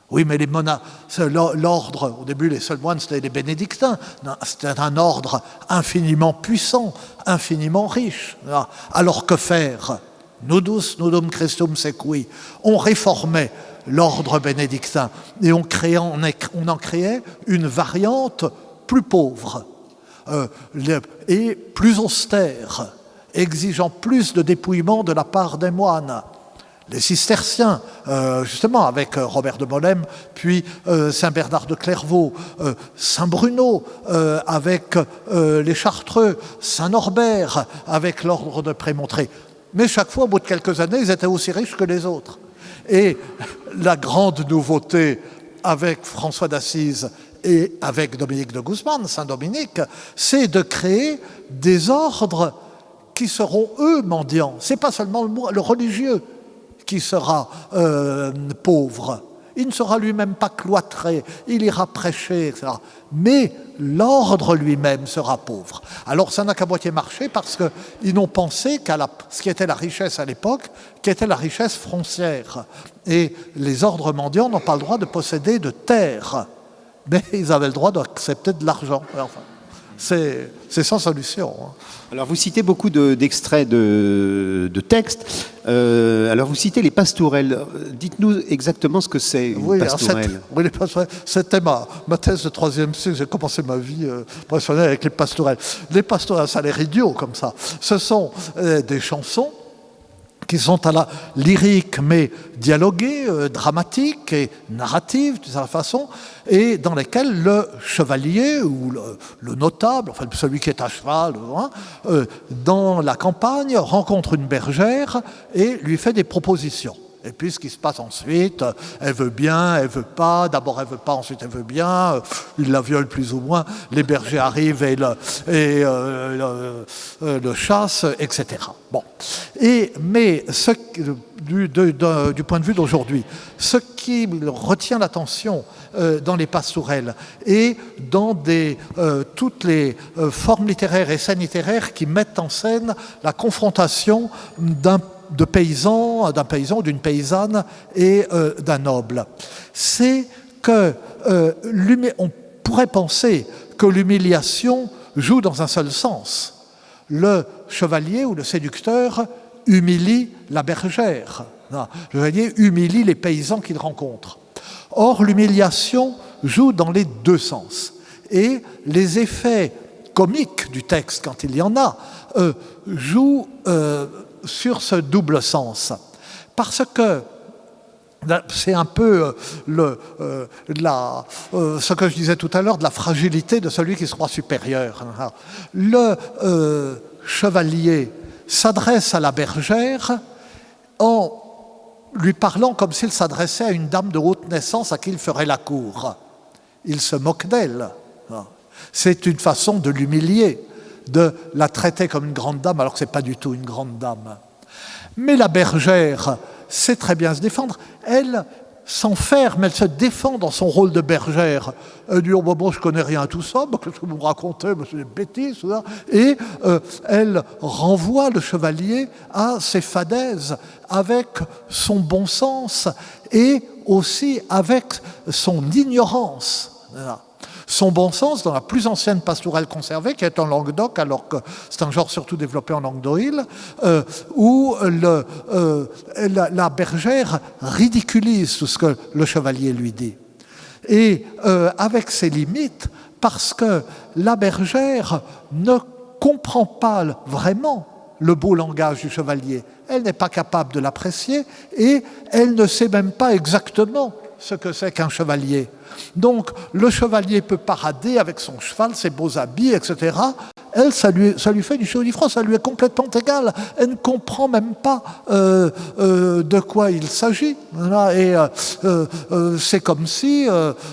Speaker 2: Oui, mais les l'ordre, au début, les seuls moines, c'était les bénédictins. C'était un ordre infiniment puissant, infiniment riche. Alors que faire ? Nudus nudum Christum sequi. On réformait l'ordre bénédictin et on en créait une variante plus pauvre et plus austère, exigeant plus de dépouillement de la part des moines. Les cisterciens, justement, avec Robert de Molem, puis Saint Bernard de Clairvaux, Saint Bruno, avec les Chartreux, Saint Norbert, avec l'ordre de Prémontré. Mais chaque fois, au bout de quelques années, ils étaient aussi riches que les autres. Et la grande nouveauté avec François d'Assise et avec Dominique de Guzman, Saint-Dominique, c'est de créer des ordres qui seront, eux, mendiants. Ce n'est pas seulement le religieux qui sera pauvre. Il ne sera lui-même pas cloîtré, il ira prêcher, etc. Mais l'ordre lui-même sera pauvre. Alors ça n'a qu'à moitié marché parce qu'ils n'ont pensé qu'à ce qui était la richesse à l'époque, qui était la richesse foncière. Et les ordres mendiants n'ont pas le droit de posséder de terre, mais ils avaient le droit d'accepter de l'argent. Enfin, c'est sans solution.
Speaker 1: Alors vous citez beaucoup d'extraits de textes. Alors vous citez les pastourelles. Dites-nous exactement ce que c'est une pastourelle.
Speaker 2: Oui, les pastourelles. C'était ma thèse de troisième cycle. J'ai commencé ma vie professionnelle avec les pastourelles. Les pastourelles, ça a l'air idiot comme ça. Ce sont des chansons qui sont à la lyrique, mais dialoguées, dramatiques et narratives, d'une certaine façon, et dans lesquelles le chevalier ou le notable, enfin celui qui est à cheval, dans la campagne, rencontre une bergère et lui fait des propositions. Et puis ce qui se passe ensuite, elle veut bien, elle veut pas, d'abord elle veut pas, ensuite elle veut bien, il la viole plus ou moins, les bergers arrivent et le chassent, etc. Bon. Mais du point de vue d'aujourd'hui, ce qui retient l'attention dans les pastourelles et dans toutes les formes littéraires et scènes littéraires qui mettent en scène la confrontation d'un paysan ou d'une paysanne et d'un noble, c'est que on pourrait penser que l'humiliation joue dans un seul sens. Le chevalier ou le séducteur humilie la bergère. Le chevalier humilie les paysans qu'il rencontre. Or, l'humiliation joue dans les deux sens. Et les effets comiques du texte, quand il y en a, jouent sur ce double sens. Parce que c'est un peu ce que je disais tout à l'heure de la fragilité de celui qui se croit supérieur. Le chevalier s'adresse à la bergère en lui parlant comme s'il s'adressait à une dame de haute naissance à qui il ferait la cour. Il se moque d'elle. C'est une façon de l'humilier, de la traiter comme une grande dame alors que ce n'est pas du tout une grande dame. Mais la bergère sait très bien se défendre. Elle s'enferme, elle se défend dans son rôle de bergère. Elle dit « Oh, bon, je connais rien à tout ça, qu'est-ce que vous me racontez, c'est des bêtises. » Et elle renvoie le chevalier à ses fadaises avec son bon sens et aussi avec son ignorance. Son bon sens, dans la plus ancienne pastourelle conservée, qui est en Languedoc, alors que c'est un genre surtout développé en Languedoil, où la bergère ridiculise tout ce que le chevalier lui dit. Et avec ses limites, parce que la bergère ne comprend pas vraiment le beau langage du chevalier. Elle n'est pas capable de l'apprécier et elle ne sait même pas exactement ce que c'est qu'un chevalier. Donc, le chevalier peut parader avec son cheval, ses beaux habits, etc. Elle, ça lui fait du chaud du froid, ça lui est complètement égal. Elle ne comprend même pas de quoi il s'agit. Voilà. Et c'est comme si,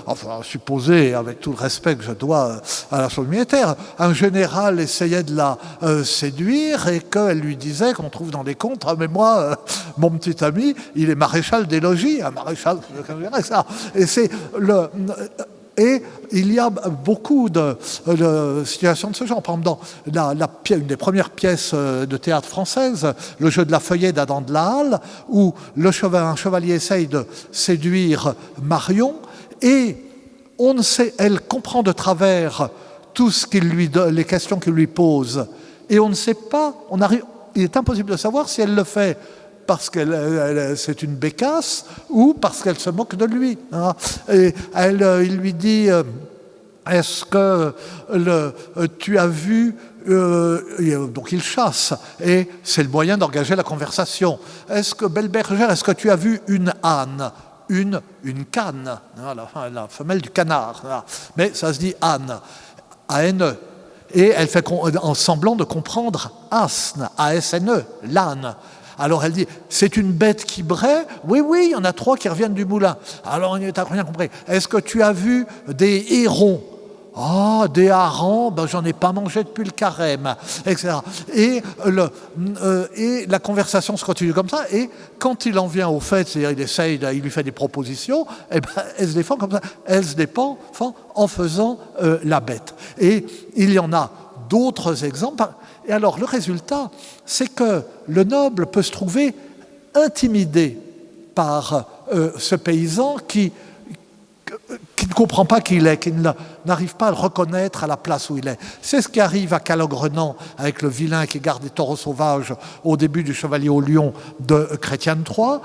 Speaker 2: enfin, supposez, avec tout le respect que je dois à la chose militaire, un général essayait de la séduire et qu'elle lui disait, qu'on trouve dans les contes, ah, mais moi, mon petit ami, il est maréchal des logis, un maréchal, ça. Et c'est Et il y a beaucoup de situations de ce genre. Par exemple, dans une des premières pièces de théâtre française, le jeu de la feuillée d'Adam de la Halle, où un chevalier essaye de séduire Marion, et elle comprend de travers tout ce les questions qu'il lui pose, et on ne sait pas, il est impossible de savoir si elle le fait parce que c'est une bécasse ou parce qu'elle se moque de lui. Et il lui dit « Est-ce que tu as vu... » donc il chasse, et c'est le moyen d'engager la conversation. « Est-ce que, belle bergère, est-ce que tu as vu une âne ?» Une canne, la femelle du canard. Mais ça se dit âne, A-N-E. Et elle fait en semblant de comprendre asne, A-S-N-E, l'âne. Alors elle dit, c'est une bête qui braie? Oui, il y en a 3 qui reviennent du moulin. Alors on n'a rien compris. Est-ce que tu as vu des hérons? Ah, des harengs, ben, j'en ai pas mangé depuis le carême, etc. Et la conversation se continue comme ça. Et quand il en vient au fait, c'est-à-dire il lui fait des propositions, et ben, elle se défend comme ça. Elle se défend en faisant la bête. Et il y en a d'autres exemples. Et alors, le résultat, c'est que le noble peut se trouver intimidé par ce paysan qui ne comprend pas qui il est, qui n'arrive pas à le reconnaître à la place où il est. C'est ce qui arrive à Calogrenant avec le vilain qui garde des taureaux sauvages au début du Chevalier au Lion de Chrétien III.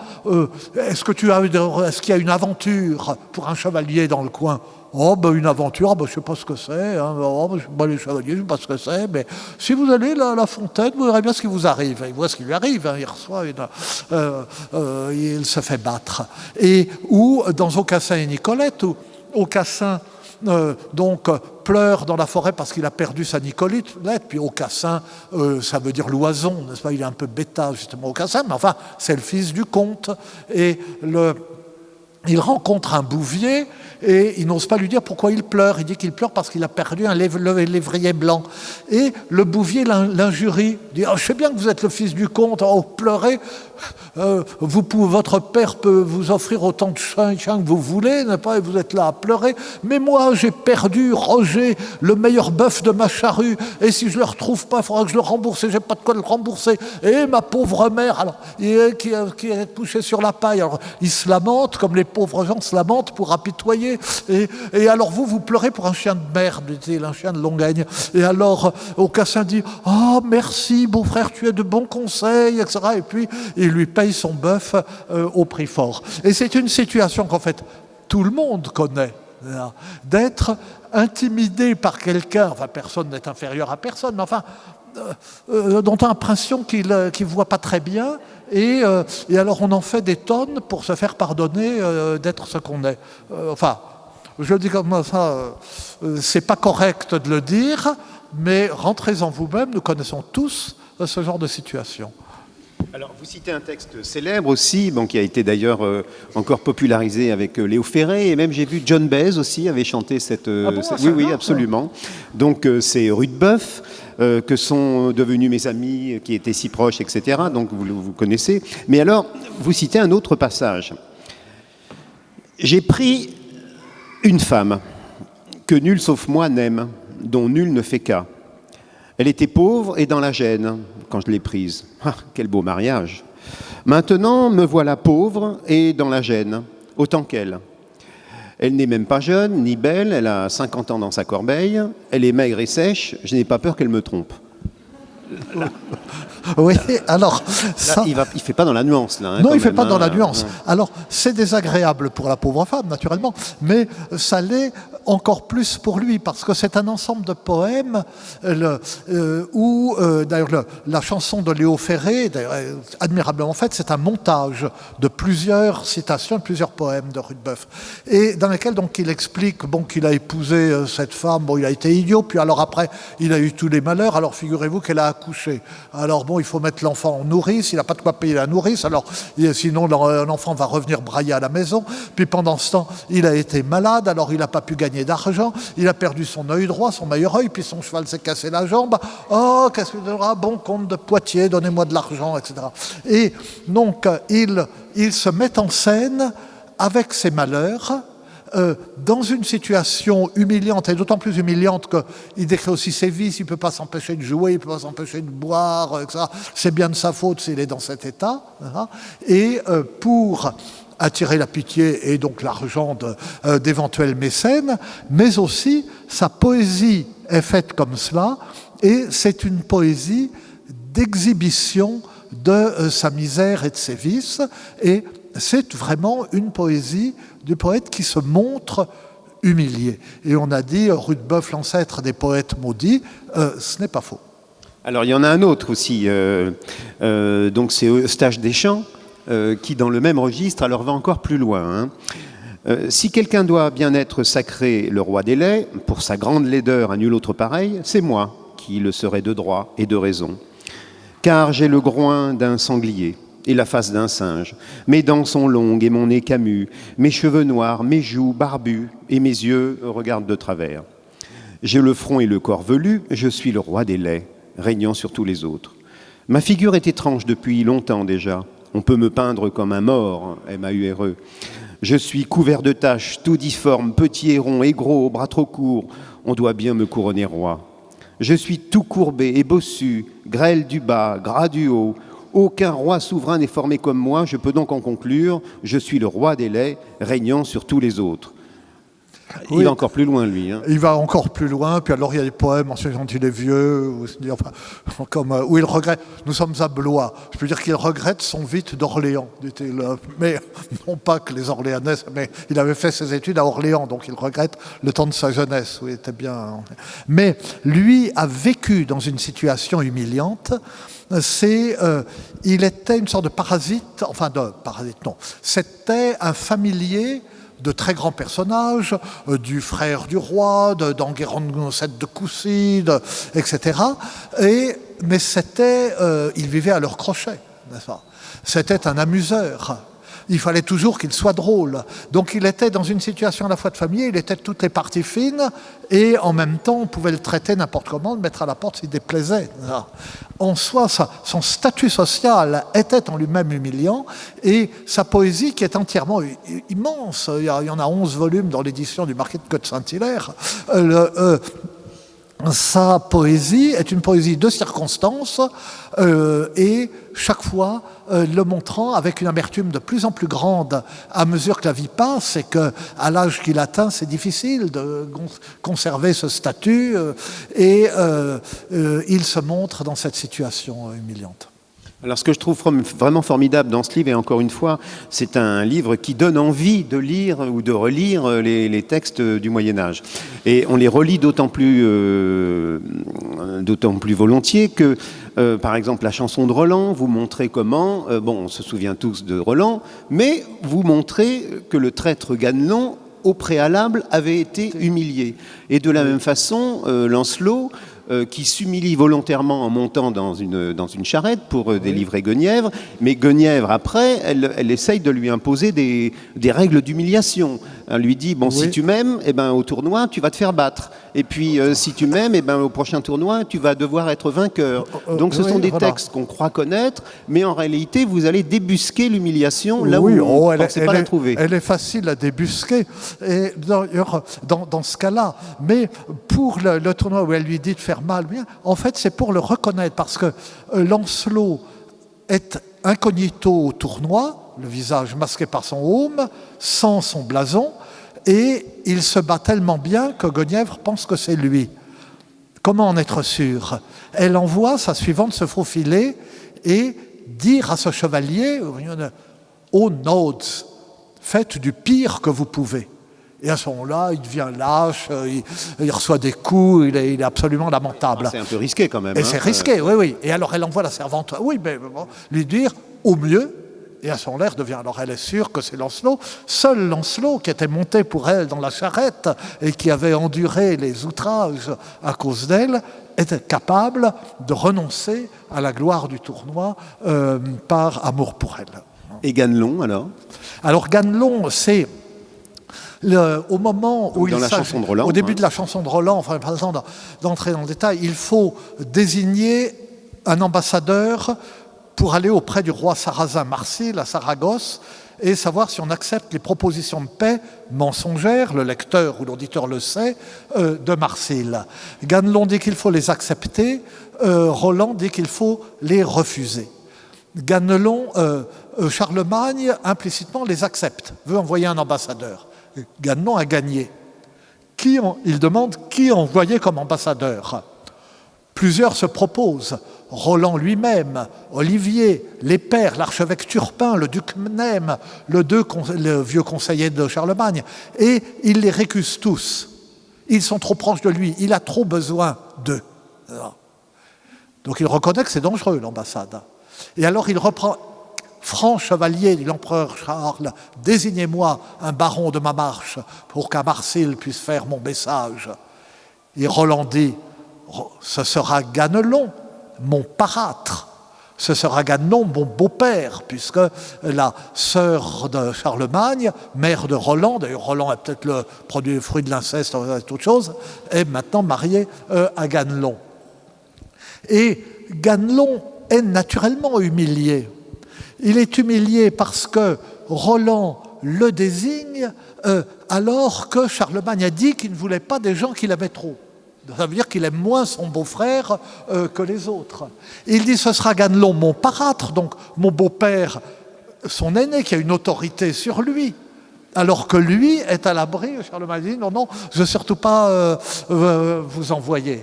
Speaker 2: Est-ce qu'il y a une aventure pour un chevalier dans le coin ? Oh, ben une aventure, ben, je ne sais pas ce que c'est. Hein. Oh, ben, je ne sais pas les chevaliers, je ne sais pas ce que c'est. Mais si vous allez à la fontaine, vous verrez bien ce qui vous arrive. Il voit ce qui lui arrive. Hein. Il reçoit il se fait battre. Ou dans Aucassin et Nicolette, où Aucassin pleure dans la forêt parce qu'il a perdu sa Nicolette. Puis Aucassin, ça veut dire l'oison, n'est-ce pas ? Il est un peu bêta, justement, Aucassin. Mais enfin, c'est le fils du comte. Et il rencontre un bouvier et il n'ose pas lui dire pourquoi il pleure. Il dit qu'il pleure parce qu'il a perdu un lévrier blanc. Et le bouvier l'injurie. Il dit « Je sais bien que vous êtes le fils du comte, pleurez. Votre père peut vous offrir autant de chiens que vous voulez, n'est-ce pas, et vous êtes là à pleurer. Mais moi, j'ai perdu Roger, le meilleur bœuf de ma charrue, et si je ne le retrouve pas, il faudra que je le rembourse, et je n'ai pas de quoi le rembourser. Et ma pauvre mère, alors, qui est couchée sur la paille, alors il se lamente, comme les pauvres gens se lamentent pour apitoyer. Et alors vous pleurez pour un chien de merde, dit-il, un chien de Longagne. Et alors, Aucassin dit « Oh, merci, beau frère, tu es de bons conseils, etc. » Et puis, il lui paye son bœuf au prix fort. Et c'est une situation qu'en fait tout le monde connaît, d'être intimidé par quelqu'un, enfin personne n'est inférieur à personne, mais enfin dont on a l'impression qu'il ne voit pas très bien, et alors on en fait des tonnes pour se faire pardonner d'être ce qu'on est. Enfin, je le dis comme ça, c'est pas correct de le dire, mais rentrez en vous-même, nous connaissons tous ce genre de situation.
Speaker 1: Alors, vous citez un texte célèbre aussi, qui a été d'ailleurs encore popularisé avec Léo Ferré, et même j'ai vu John Baez aussi avait chanté cette... Oui, absolument. Donc, c'est Rudebeuf, que sont devenus mes amis, qui étaient si proches, etc. Donc, vous connaissez. Mais alors, vous citez un autre passage. J'ai pris une femme que nul sauf moi n'aime, dont nul ne fait cas. Elle était pauvre et dans la gêne quand je l'ai prise. Ah, quel beau mariage. Maintenant, me voilà pauvre et dans la gêne, autant qu'elle. Elle n'est même pas jeune, ni belle, elle a 50 ans dans sa corbeille, elle est maigre et sèche, je n'ai pas peur qu'elle me trompe. Là.
Speaker 2: Oui, alors...
Speaker 1: Là, il ne fait pas dans la nuance, là.
Speaker 2: Non, il ne fait pas dans la nuance. Alors, c'est désagréable pour la pauvre femme, naturellement, mais ça l'est encore plus pour lui, parce que c'est un ensemble de poèmes où, d'ailleurs, la chanson de Léo Ferré, admirablement faite, c'est un montage de plusieurs citations, de plusieurs poèmes de Rudebeuf, et dans lesquels, donc, il explique qu'il a épousé cette femme, il a été idiot, puis alors après, il a eu tous les malheurs, alors figurez-vous qu'elle a accouché. Alors il faut mettre l'enfant en nourrice, il n'a pas de quoi payer la nourrice, alors sinon l'enfant va revenir brailler à la maison, puis pendant ce temps, il a été malade, alors il n'a pas pu gagner d'argent, il a perdu son œil droit, son meilleur œil, puis son cheval s'est cassé la jambe, oh, qu'est-ce qu'il donnera, bon comte de Poitiers, donnez-moi de l'argent, etc. Et donc, il se met en scène avec ses malheurs, dans une situation humiliante, et d'autant plus humiliante qu'il décrit aussi ses vices, il ne peut pas s'empêcher de jouer, il ne peut pas s'empêcher de boire, etc. C'est bien de sa faute s'il est dans cet état. Et pour attirer la pitié et donc l'argent d'éventuels mécènes, mais aussi sa poésie est faite comme cela, et c'est une poésie d'exhibition de sa misère et de ses vices, et c'est vraiment une poésie du poète qui se montre humilié. Et on a dit Rudebeuf, l'ancêtre des poètes maudits, ce n'est pas faux.
Speaker 1: Alors il y en a un autre aussi, donc c'est Eustache Deschamps, qui dans le même registre alors va encore plus loin. Si quelqu'un doit bien être sacré le roi des laits, pour sa grande laideur à nul autre pareil, c'est moi qui le serai de droit et de raison. Car j'ai le groin d'un sanglier et la face d'un singe. Mes dents sont longues et mon nez camus, mes cheveux noirs, mes joues barbues et mes yeux regardent de travers. J'ai le front et le corps velus, je suis le roi des laits, régnant sur tous les autres. Ma figure est étrange depuis longtemps déjà. On peut me peindre comme un mort, M-A-U-R-E. Je suis couvert de taches, tout difforme, petit et rond et gros, bras trop courts. On doit bien me couronner roi. Je suis tout courbé et bossu, grêle du bas, gras du haut. Aucun roi souverain n'est formé comme moi, je peux donc en conclure, je suis le roi des laits, régnant sur tous les autres. Il va encore plus loin, lui. Hein.
Speaker 2: Il va encore plus loin, puis alors il y a des poèmes, ensuite quand il est vieux, où il regrette. Nous sommes à Blois. Je peux dire qu'il regrette son vite d'Orléans, dit-il. Mais non pas que les Orléanais, mais il avait fait ses études à Orléans, donc il regrette le temps de sa jeunesse, où il était bien. Mais lui a vécu dans une situation humiliante. Il était une sorte de parasite, c'était un familier de très grands personnages, du frère du roi, d'Enguerrand de Coucy, etc. Mais il vivait à leur crochet, n'est-ce pas ? C'était un amuseur. Il fallait toujours qu'il soit drôle. Donc il était dans une situation à la fois de famille, il était de toutes les parties fines, et en même temps, on pouvait le traiter n'importe comment, le mettre à la porte s'il déplaisait. En soi, son statut social était en lui-même humiliant, et sa poésie, qui est entièrement immense, il y en a 11 volumes dans l'édition du Marquis de Côte-Saint-Hilaire, sa poésie est une poésie de circonstance et chaque fois le montrant avec une amertume de plus en plus grande à mesure que la vie passe et qu'à l'âge qu'il atteint, c'est difficile de conserver ce statut et il se montre dans cette situation humiliante.
Speaker 1: Alors ce que je trouve vraiment formidable dans ce livre, et encore une fois, c'est un livre qui donne envie de lire ou de relire les textes du Moyen-Âge. Et on les relit d'autant plus volontiers que, par exemple, la chanson de Roland, vous montrez comment, on se souvient tous de Roland, mais vous montrez que le traître Ganelon, au préalable, avait été humilié. Et de la même façon, Lancelot, qui s'humilie volontairement en montant dans une charrette pour délivrer Guenièvre, mais Guenièvre, après, elle essaye de lui imposer des règles d'humiliation. Elle lui dit, si tu m'aimes, au tournoi, tu vas te faire battre. Et puis, si tu m'aimes, au prochain tournoi, tu vas devoir être vainqueur. Donc, ce sont des textes qu'on croit connaître, mais en réalité, vous allez débusquer l'humiliation là où on ne pensait pas la trouver.
Speaker 2: Elle est facile à débusquer, et d'ailleurs, dans ce cas-là. Mais pour le tournoi où elle lui dit de faire mal, en fait, c'est pour le reconnaître, parce que Lancelot est incognito au tournoi, le visage masqué par son aume, sans son blason, et il se bat tellement bien que Guenièvre pense que c'est lui. Comment en être sûr ? Elle envoie sa suivante se faufiler et dire à ce chevalier « Oh nodes, faites du pire que vous pouvez ». Et à ce moment-là, il devient lâche, il reçoit des coups, il est absolument lamentable.
Speaker 1: C'est un peu risqué quand même.
Speaker 2: Et c'est risqué, oui. Et alors elle envoie la servante, lui dire au mieux. Et à ce moment-là, alors elle est sûre que c'est Lancelot. Seul Lancelot, qui était monté pour elle dans la charrette et qui avait enduré les outrages à cause d'elle, était capable de renoncer à la gloire du tournoi par amour pour elle.
Speaker 1: Et Ganelon, alors ?
Speaker 2: Alors Ganelon, c'est... au moment où au début de la chanson de Roland, enfin, pas besoin d'entrer dans le détail, il faut désigner un ambassadeur pour aller auprès du roi sarrasin Marsile à Saragosse et savoir si on accepte les propositions de paix mensongères, le lecteur ou l'auditeur le sait, de Marsile. Ganelon dit qu'il faut les accepter, Roland dit qu'il faut les refuser. Charlemagne implicitement les accepte, veut envoyer un ambassadeur. Ganelon a gagné. Il demande qui envoyer comme ambassadeur. Plusieurs se proposent. Roland lui-même, Olivier, les pairs, l'archevêque Turpin, le duc Mnème, le vieux conseiller de Charlemagne. Et il les récuse tous. Ils sont trop proches de lui. Il a trop besoin d'eux. Donc il reconnaît que c'est dangereux, l'ambassade. Et alors il reprend... Franc chevalier dit l'empereur Charles, désignez-moi un baron de ma marche pour qu'à Marsile puisse faire mon message. Et Roland dit, ce sera Ganelon, mon parâtre. Ce sera Ganelon, mon beau-père, puisque la sœur de Charlemagne, mère de Roland, d'ailleurs Roland est peut-être le fruit de l'inceste, c'est autre chose, est maintenant mariée à Ganelon. Et Ganelon est naturellement humilié. Il est humilié parce que Roland le désigne alors que Charlemagne a dit qu'il ne voulait pas des gens qu'il aimait trop. Ça veut dire qu'il aime moins son beau-frère que les autres. Il dit ce sera Ganelon mon parâtre, donc mon beau-père, son aîné, qui a une autorité sur lui. Alors que lui est à l'abri, Charlemagne dit non, je ne veux surtout pas vous envoyer.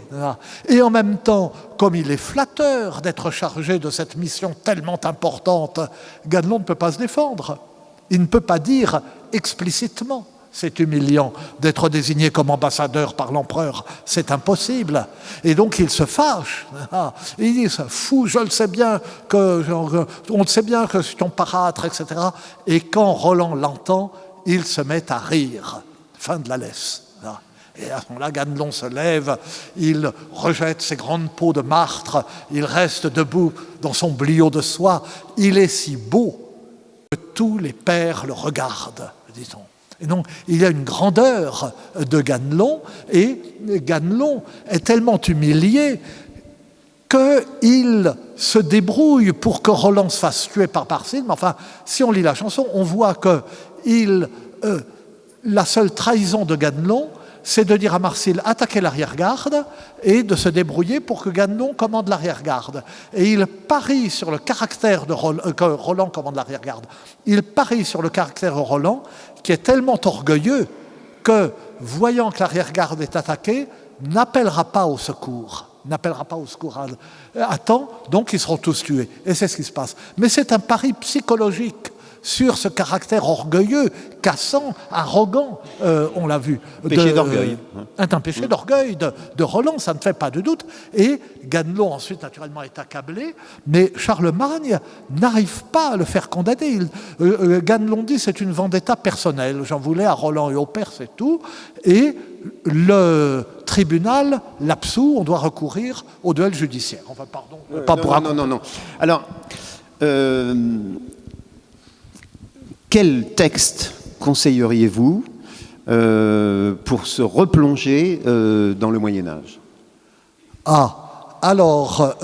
Speaker 2: Et en même temps, comme il est flatteur d'être chargé de cette mission tellement importante, Ganelon ne peut pas se défendre. Il ne peut pas dire explicitement. C'est humiliant d'être désigné comme ambassadeur par l'empereur, c'est impossible. Et donc il se fâche. Il dit, fou, on le sait bien que je suis ton parâtre, etc. Et quand Roland l'entend, il se met à rire. Fin de la laisse. Et à ce moment-là, Ganelon se lève, il rejette ses grandes peaux de martre, il reste debout dans son bliot de soie. Il est si beau que tous les pères le regardent, dit-on. Et donc, il y a une grandeur de Ganelon, et Ganelon est tellement humilié qu'il se débrouille pour que Roland se fasse tuer par Marsile. Mais enfin, si on lit la chanson, on voit que la seule trahison de Ganelon, c'est de dire à Marsile attaquez l'arrière-garde et de se débrouiller pour que Ganelon commande l'arrière-garde. Et il parie sur le caractère de que Roland commande l'arrière-garde. Il parie sur le caractère de Roland, qui est tellement orgueilleux que, voyant que l'arrière-garde est attaquée, n'appellera pas au secours. À temps, donc ils seront tous tués. Et c'est ce qui se passe. Mais c'est un pari psychologique sur ce caractère orgueilleux, cassant, arrogant, on l'a vu.
Speaker 1: Péché d'orgueil.
Speaker 2: Un péché d'orgueil de Roland, ça ne fait pas de doute. Et Ganelon, ensuite, naturellement, est accablé, mais Charlemagne n'arrive pas à le faire condamner. Ganelon dit c'est une vendetta personnelle. J'en voulais à Roland et au père, c'est tout. Et le tribunal l'absout, on doit recourir au duel judiciaire. Enfin, pardon, pas pour raconter.
Speaker 1: Non. Alors, quel texte conseilleriez-vous pour se replonger dans le Moyen-Âge?
Speaker 2: Alors,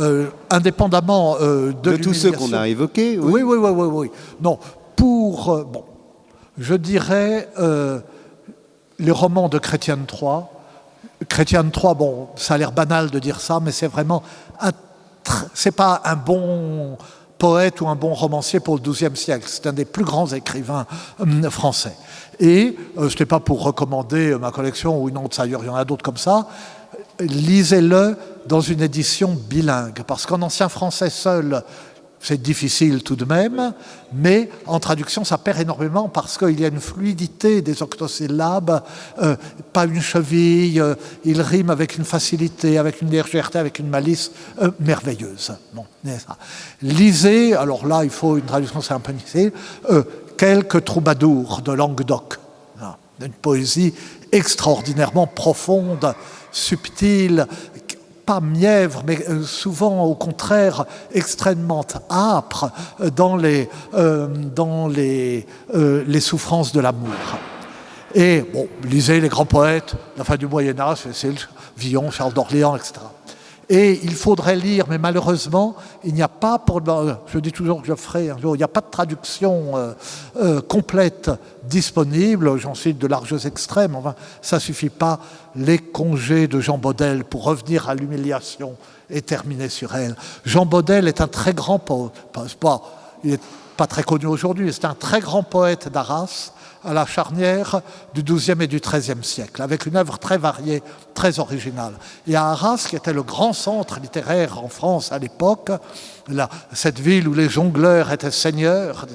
Speaker 2: indépendamment de
Speaker 1: tous ceux qu'on a évoqués.
Speaker 2: Oui. Non, je dirais les romans de Chrétien III. Chrétien III, ça a l'air banal de dire ça, mais c'est vraiment c'est pas un bon poète ou un bon romancier pour le XIIe siècle. C'est un des plus grands écrivains français. Et ce n'est pas pour recommander ma collection ou une autre, il y en a d'autres comme ça. Lisez-le dans une édition bilingue, parce qu'en ancien français seul, c'est difficile tout de même, mais en traduction, ça perd énormément parce qu'il y a une fluidité des octosyllabes, pas une cheville, il rime avec une facilité, avec une légèreté, avec une malice merveilleuse. Lisez, alors là, il faut une traduction, c'est un peu difficile, quelques troubadours de Languedoc, une poésie extraordinairement profonde, subtile, pas mièvre, mais souvent au contraire extrêmement âpre dans les souffrances de l'amour. Et lisez les grands poètes, la fin du Moyen-Âge, c'est Villon, Charles d'Orléans, etc. Et il faudrait lire, mais malheureusement, il n'y a pas, je dis toujours que je ferai un jour, il n'y a pas de traduction complète disponible, j'en cite de larges extrêmes, enfin, ça ne suffit pas. Les congés de Jean Bodel, pour revenir à l'humiliation et terminer sur elle. Jean Bodel est un très grand poète, il n'est pas très connu aujourd'hui, c'est un très grand poète d'Arras, à la charnière du XIIe et du XIIIe siècle, avec une œuvre très variée, très originale. Et à Arras, qui était le grand centre littéraire en France à l'époque, cette ville où les jongleurs étaient seigneurs,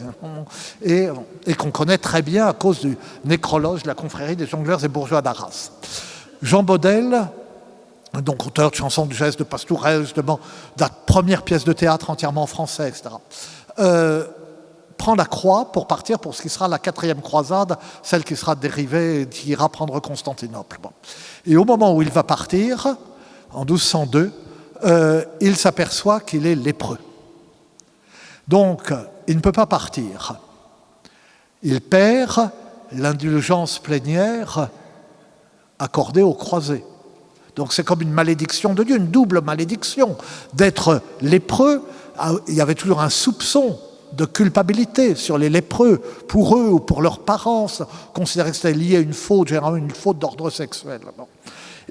Speaker 2: et qu'on connaît très bien à cause du nécrologe de la confrérie des jongleurs et bourgeois d'Arras. Jean Bodel, donc auteur de chansons du geste de Pastourelle, justement, de la première pièce de théâtre entièrement en français, etc., prend la croix pour partir pour ce qui sera la 4e croisade, celle qui sera dérivée et qui ira prendre Constantinople. Et au moment où il va partir, en 1202, il s'aperçoit qu'il est lépreux. Donc, il ne peut pas partir. Il perd l'indulgence plénière accordée aux croisés. Donc c'est comme une malédiction de Dieu, une double malédiction. D'être lépreux, il y avait toujours un soupçon de culpabilité sur les lépreux, pour eux ou pour leurs parents, considéraient que c'était lié à une faute, généralement une faute d'ordre sexuel.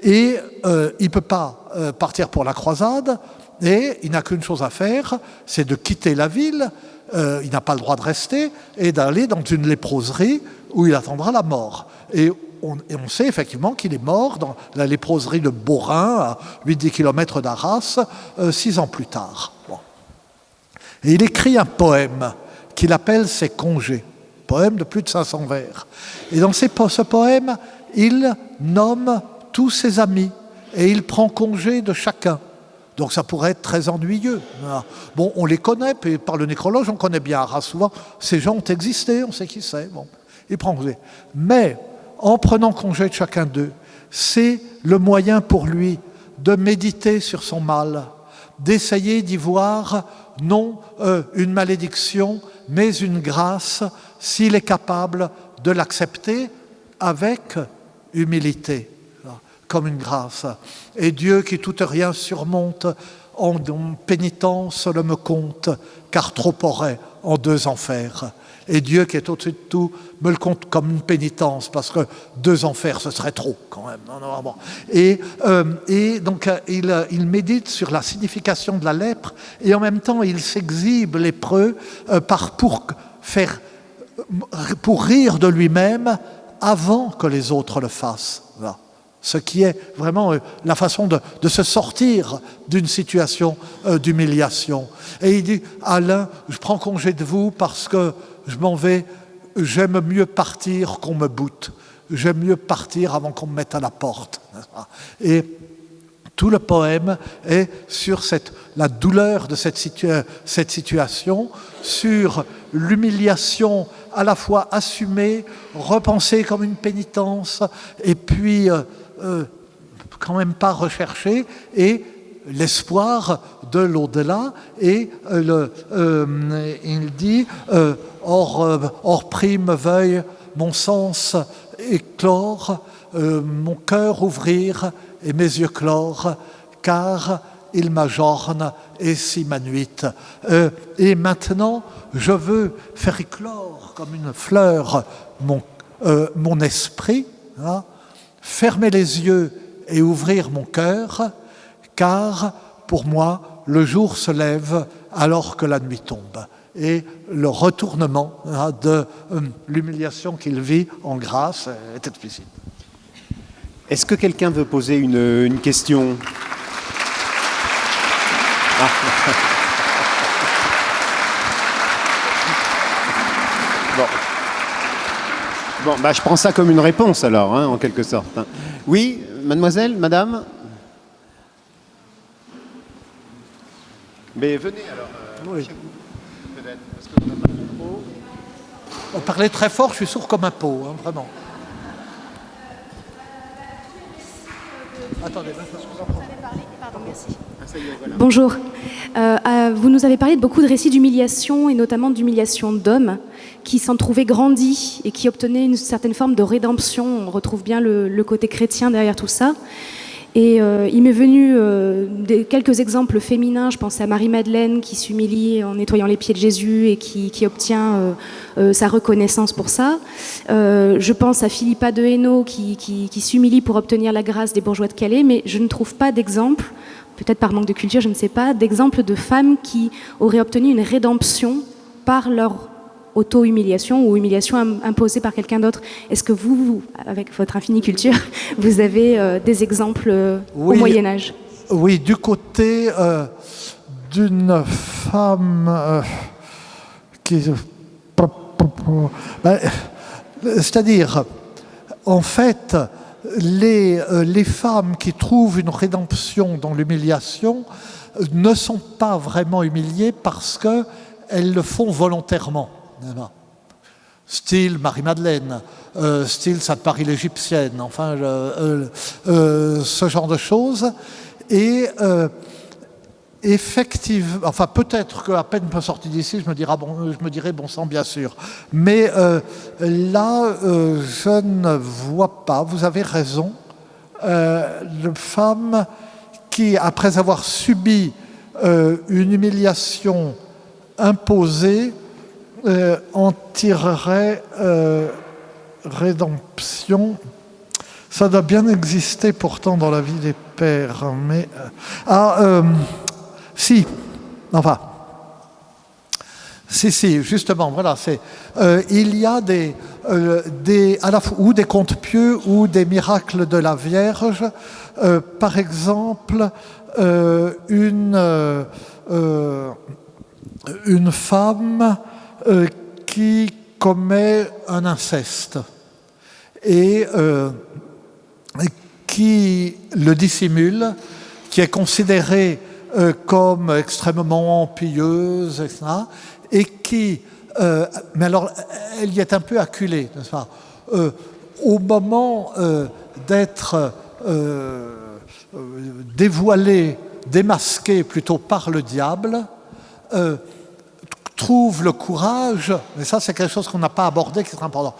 Speaker 2: Et il ne peut pas partir pour la croisade, et il n'a qu'une chose à faire, c'est de quitter la ville, il n'a pas le droit de rester, et d'aller dans une léproserie où il attendra la mort. Et on sait effectivement qu'il est mort dans la léproserie de Beaurain, à 8-10 km d'Arras, 6 ans plus tard. Bon. Et il écrit un poème qu'il appelle ses congés, poème de plus de 500 vers. Et dans ce poème, il nomme tous ses amis et il prend congé de chacun. Donc ça pourrait être très ennuyeux. Bon, on les connaît, puis par le nécrologe, on connaît bien Arras. Souvent, ces gens ont existé, on sait qui c'est. Bon, il prend congé. Mais en prenant congé de chacun d'eux, c'est le moyen pour lui de méditer sur son mal, d'essayer d'y voir non une malédiction, mais une grâce, s'il est capable de l'accepter avec humilité, comme une grâce. Et Dieu qui tout rien surmonte, en pénitence le me compte, car trop aurait en 2 enfers. Et Dieu qui est au-dessus de tout me le compte comme une pénitence, parce que 2 enfers, ce serait trop quand même. Non. Et donc il médite sur la signification de la lèpre, et en même temps il s'exhibe lépreux pour rire de lui-même avant que les autres le fassent. Voilà. Ce qui est vraiment la façon de se sortir d'une situation d'humiliation. Et il dit, Alain, je prends congé de vous parce que je m'en vais, j'aime mieux partir qu'on me boute. J'aime mieux partir avant qu'on me mette à la porte. Et tout le poème est sur la douleur de cette situation, sur l'humiliation à la fois assumée, repensée comme une pénitence, et puis quand même pas recherchée, et l'espoir de l'au-delà. Et il dit or prime veuille mon sens éclore, mon cœur ouvrir et mes yeux clore, car il m'ajourne et si ma nuit. Et maintenant, je veux faire éclore comme une fleur mon esprit, hein, fermer les yeux et ouvrir mon cœur, car pour moi, le jour se lève alors que la nuit tombe. Et le retournement de l'humiliation qu'il vit en grâce est explicite.
Speaker 1: Est-ce que quelqu'un veut poser une question ? Bon, je prends ça comme une réponse alors, en quelque sorte. Oui, mademoiselle, madame ? Mais venez alors.
Speaker 2: Oui.
Speaker 1: Peut-être, parce que vous n'avez pas de micro.
Speaker 2: On parlait très fort, je suis sourd comme un pot, vraiment. Attendez,
Speaker 3: pardon, merci. Bonjour. Vous nous avez parlé de beaucoup de récits d'humiliation, et notamment d'humiliation d'hommes qui s'en trouvaient grandis et qui obtenaient une certaine forme de rédemption. On retrouve bien le côté chrétien derrière tout ça. Et il m'est venu quelques exemples féminins. Je pensais à Marie-Madeleine qui s'humilie en nettoyant les pieds de Jésus et qui obtient sa reconnaissance pour ça. Je pense à Philippa de Hainaut qui s'humilie pour obtenir la grâce des bourgeois de Calais, mais je ne trouve pas d'exemple, peut-être par manque de culture, je ne sais pas, d'exemple de femmes qui auraient obtenu une rédemption par leur auto-humiliation ou humiliation imposée par quelqu'un d'autre. Est-ce que vous, avec votre infinie culture, vous avez des exemples au Moyen-Âge ?
Speaker 2: Oui, du côté d'une femme qui... c'est-à-dire, en fait, les femmes qui trouvent une rédemption dans l'humiliation ne sont pas vraiment humiliées parce qu'elles le font volontairement. Style Marie-Madeleine, style Sainte Marie l'Égyptienne, enfin ce genre de choses. Et effectivement, enfin peut-être qu'à peine sorti d'ici, je me dirais bon sang, bien sûr. Mais là, je ne vois pas, vous avez raison, de femmes qui, après avoir subi une humiliation imposée, en tirerait rédemption. Ça doit bien exister pourtant dans la vie des pères, mais... si, enfin... Si, justement, voilà, il y a à la fois, ou des contes pieux ou des miracles de la Vierge. Par exemple, une femme qui commet un inceste et qui le dissimule, qui est considérée comme extrêmement pieuse, etc., et qui, mais alors, elle y est un peu acculée, n'est-ce pas ? Au moment d'être dévoilée, démasquée plutôt par le diable, trouve le courage, mais ça c'est quelque chose qu'on n'a pas abordé, qui est très important,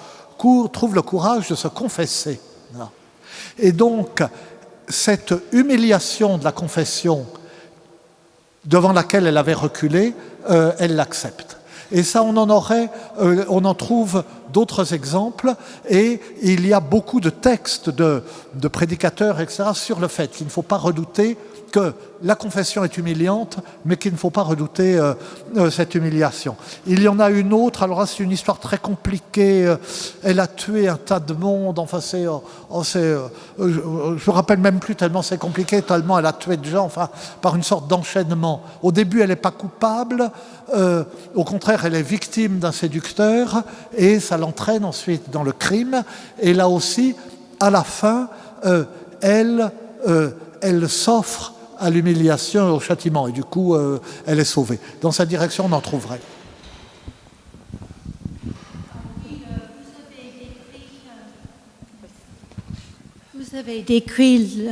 Speaker 2: trouve le courage de se confesser. Et donc, cette humiliation de la confession devant laquelle elle avait reculé, elle l'accepte. Et ça, on en trouve d'autres exemples, et il y a beaucoup de textes de prédicateurs, etc., sur le fait qu'il ne faut pas redouter que la confession est humiliante, mais qu'il ne faut pas redouter cette humiliation. Il y en a une autre, alors là c'est une histoire très compliquée, elle a tué un tas de monde, enfin je me rappelle même plus tellement c'est compliqué, tellement elle a tué de gens, enfin par une sorte d'enchaînement. Au début elle n'est pas coupable, au contraire elle est victime d'un séducteur, et ça l'entraîne ensuite dans le crime, et là aussi, à la fin, elle s'offre à l'humiliation et au châtiment, et du coup elle est sauvée. Dans cette direction on en trouverait.
Speaker 4: Vous avez décrit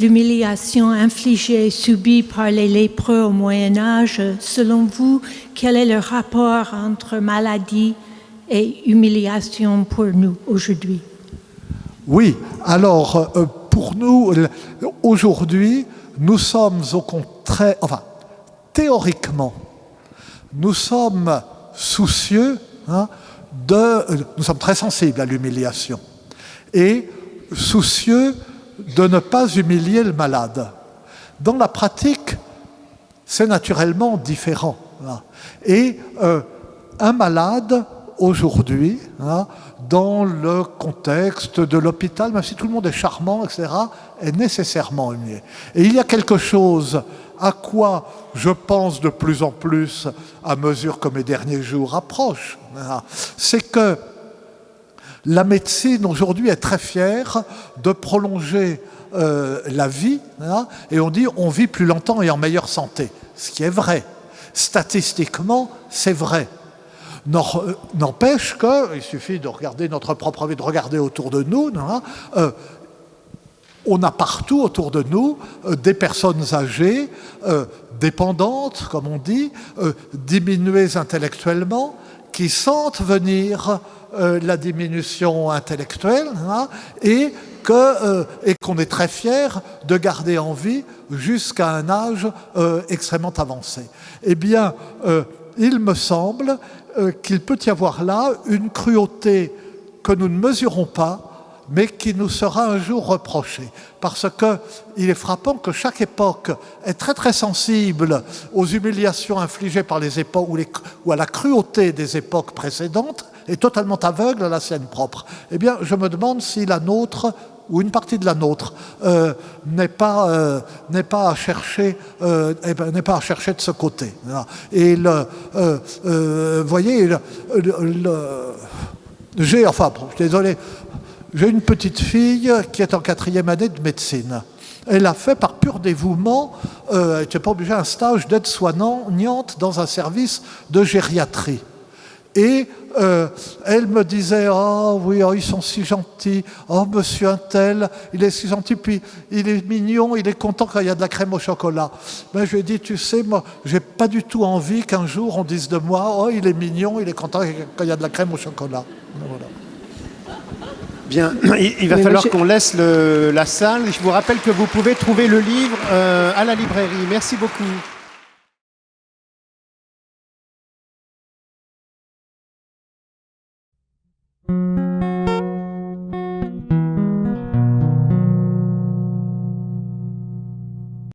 Speaker 4: l'humiliation infligée, subie par les lépreux au Moyen-Âge. Selon vous, quel est le rapport entre maladie et humiliation pour nous aujourd'hui? Oui,
Speaker 2: alors pour nous, aujourd'hui, nous sommes au contraire, enfin, théoriquement, nous sommes soucieux, nous sommes très sensibles à l'humiliation, et soucieux de ne pas humilier le malade. Dans la pratique, c'est naturellement différent. Et un malade, aujourd'hui, dans le contexte de l'hôpital, même si tout le monde est charmant, etc., est nécessairement humilié. Et il y a quelque chose à quoi je pense de plus en plus à mesure que mes derniers jours approchent. C'est que la médecine aujourd'hui est très fière de prolonger la vie, et on dit on vit plus longtemps et en meilleure santé, ce qui est vrai. Statistiquement, c'est vrai. N'empêche qu'il suffit de regarder notre propre vie, de regarder autour de nous, on a partout autour de nous des personnes âgées, dépendantes, comme on dit, diminuées intellectuellement, qui sentent venir la diminution intellectuelle, et qu'on est très fier de garder en vie jusqu'à un âge extrêmement avancé. Eh bien, il me semble qu'il peut y avoir là une cruauté que nous ne mesurons pas, mais qui nous sera un jour reprochée. Parce qu'il est frappant que chaque époque est très très sensible aux humiliations infligées par les époques ou à la cruauté des époques précédentes, et totalement aveugle à la sienne propre. Eh bien, je me demande si la nôtre, ou une partie de la nôtre, n'est pas à chercher de ce côté. Et vous voyez, j'ai une petite fille qui est en 4e année de médecine. Elle a fait par pur dévouement, elle n'était pas obligée, un stage d'aide-soignante dans un service de gériatrie. Et elle me disait, oh oui, oh, ils sont si gentils, oh monsieur un tel, il est si gentil, puis il est mignon, il est content quand il y a de la crème au chocolat. Mais je lui ai dit, tu sais, moi, j'ai pas du tout envie qu'un jour on dise de moi, oh il est mignon, il est content quand il y a de la crème au chocolat. Voilà.
Speaker 1: Bien, il va falloir qu'on laisse la salle. Je vous rappelle que vous pouvez trouver le livre à la librairie. Merci beaucoup.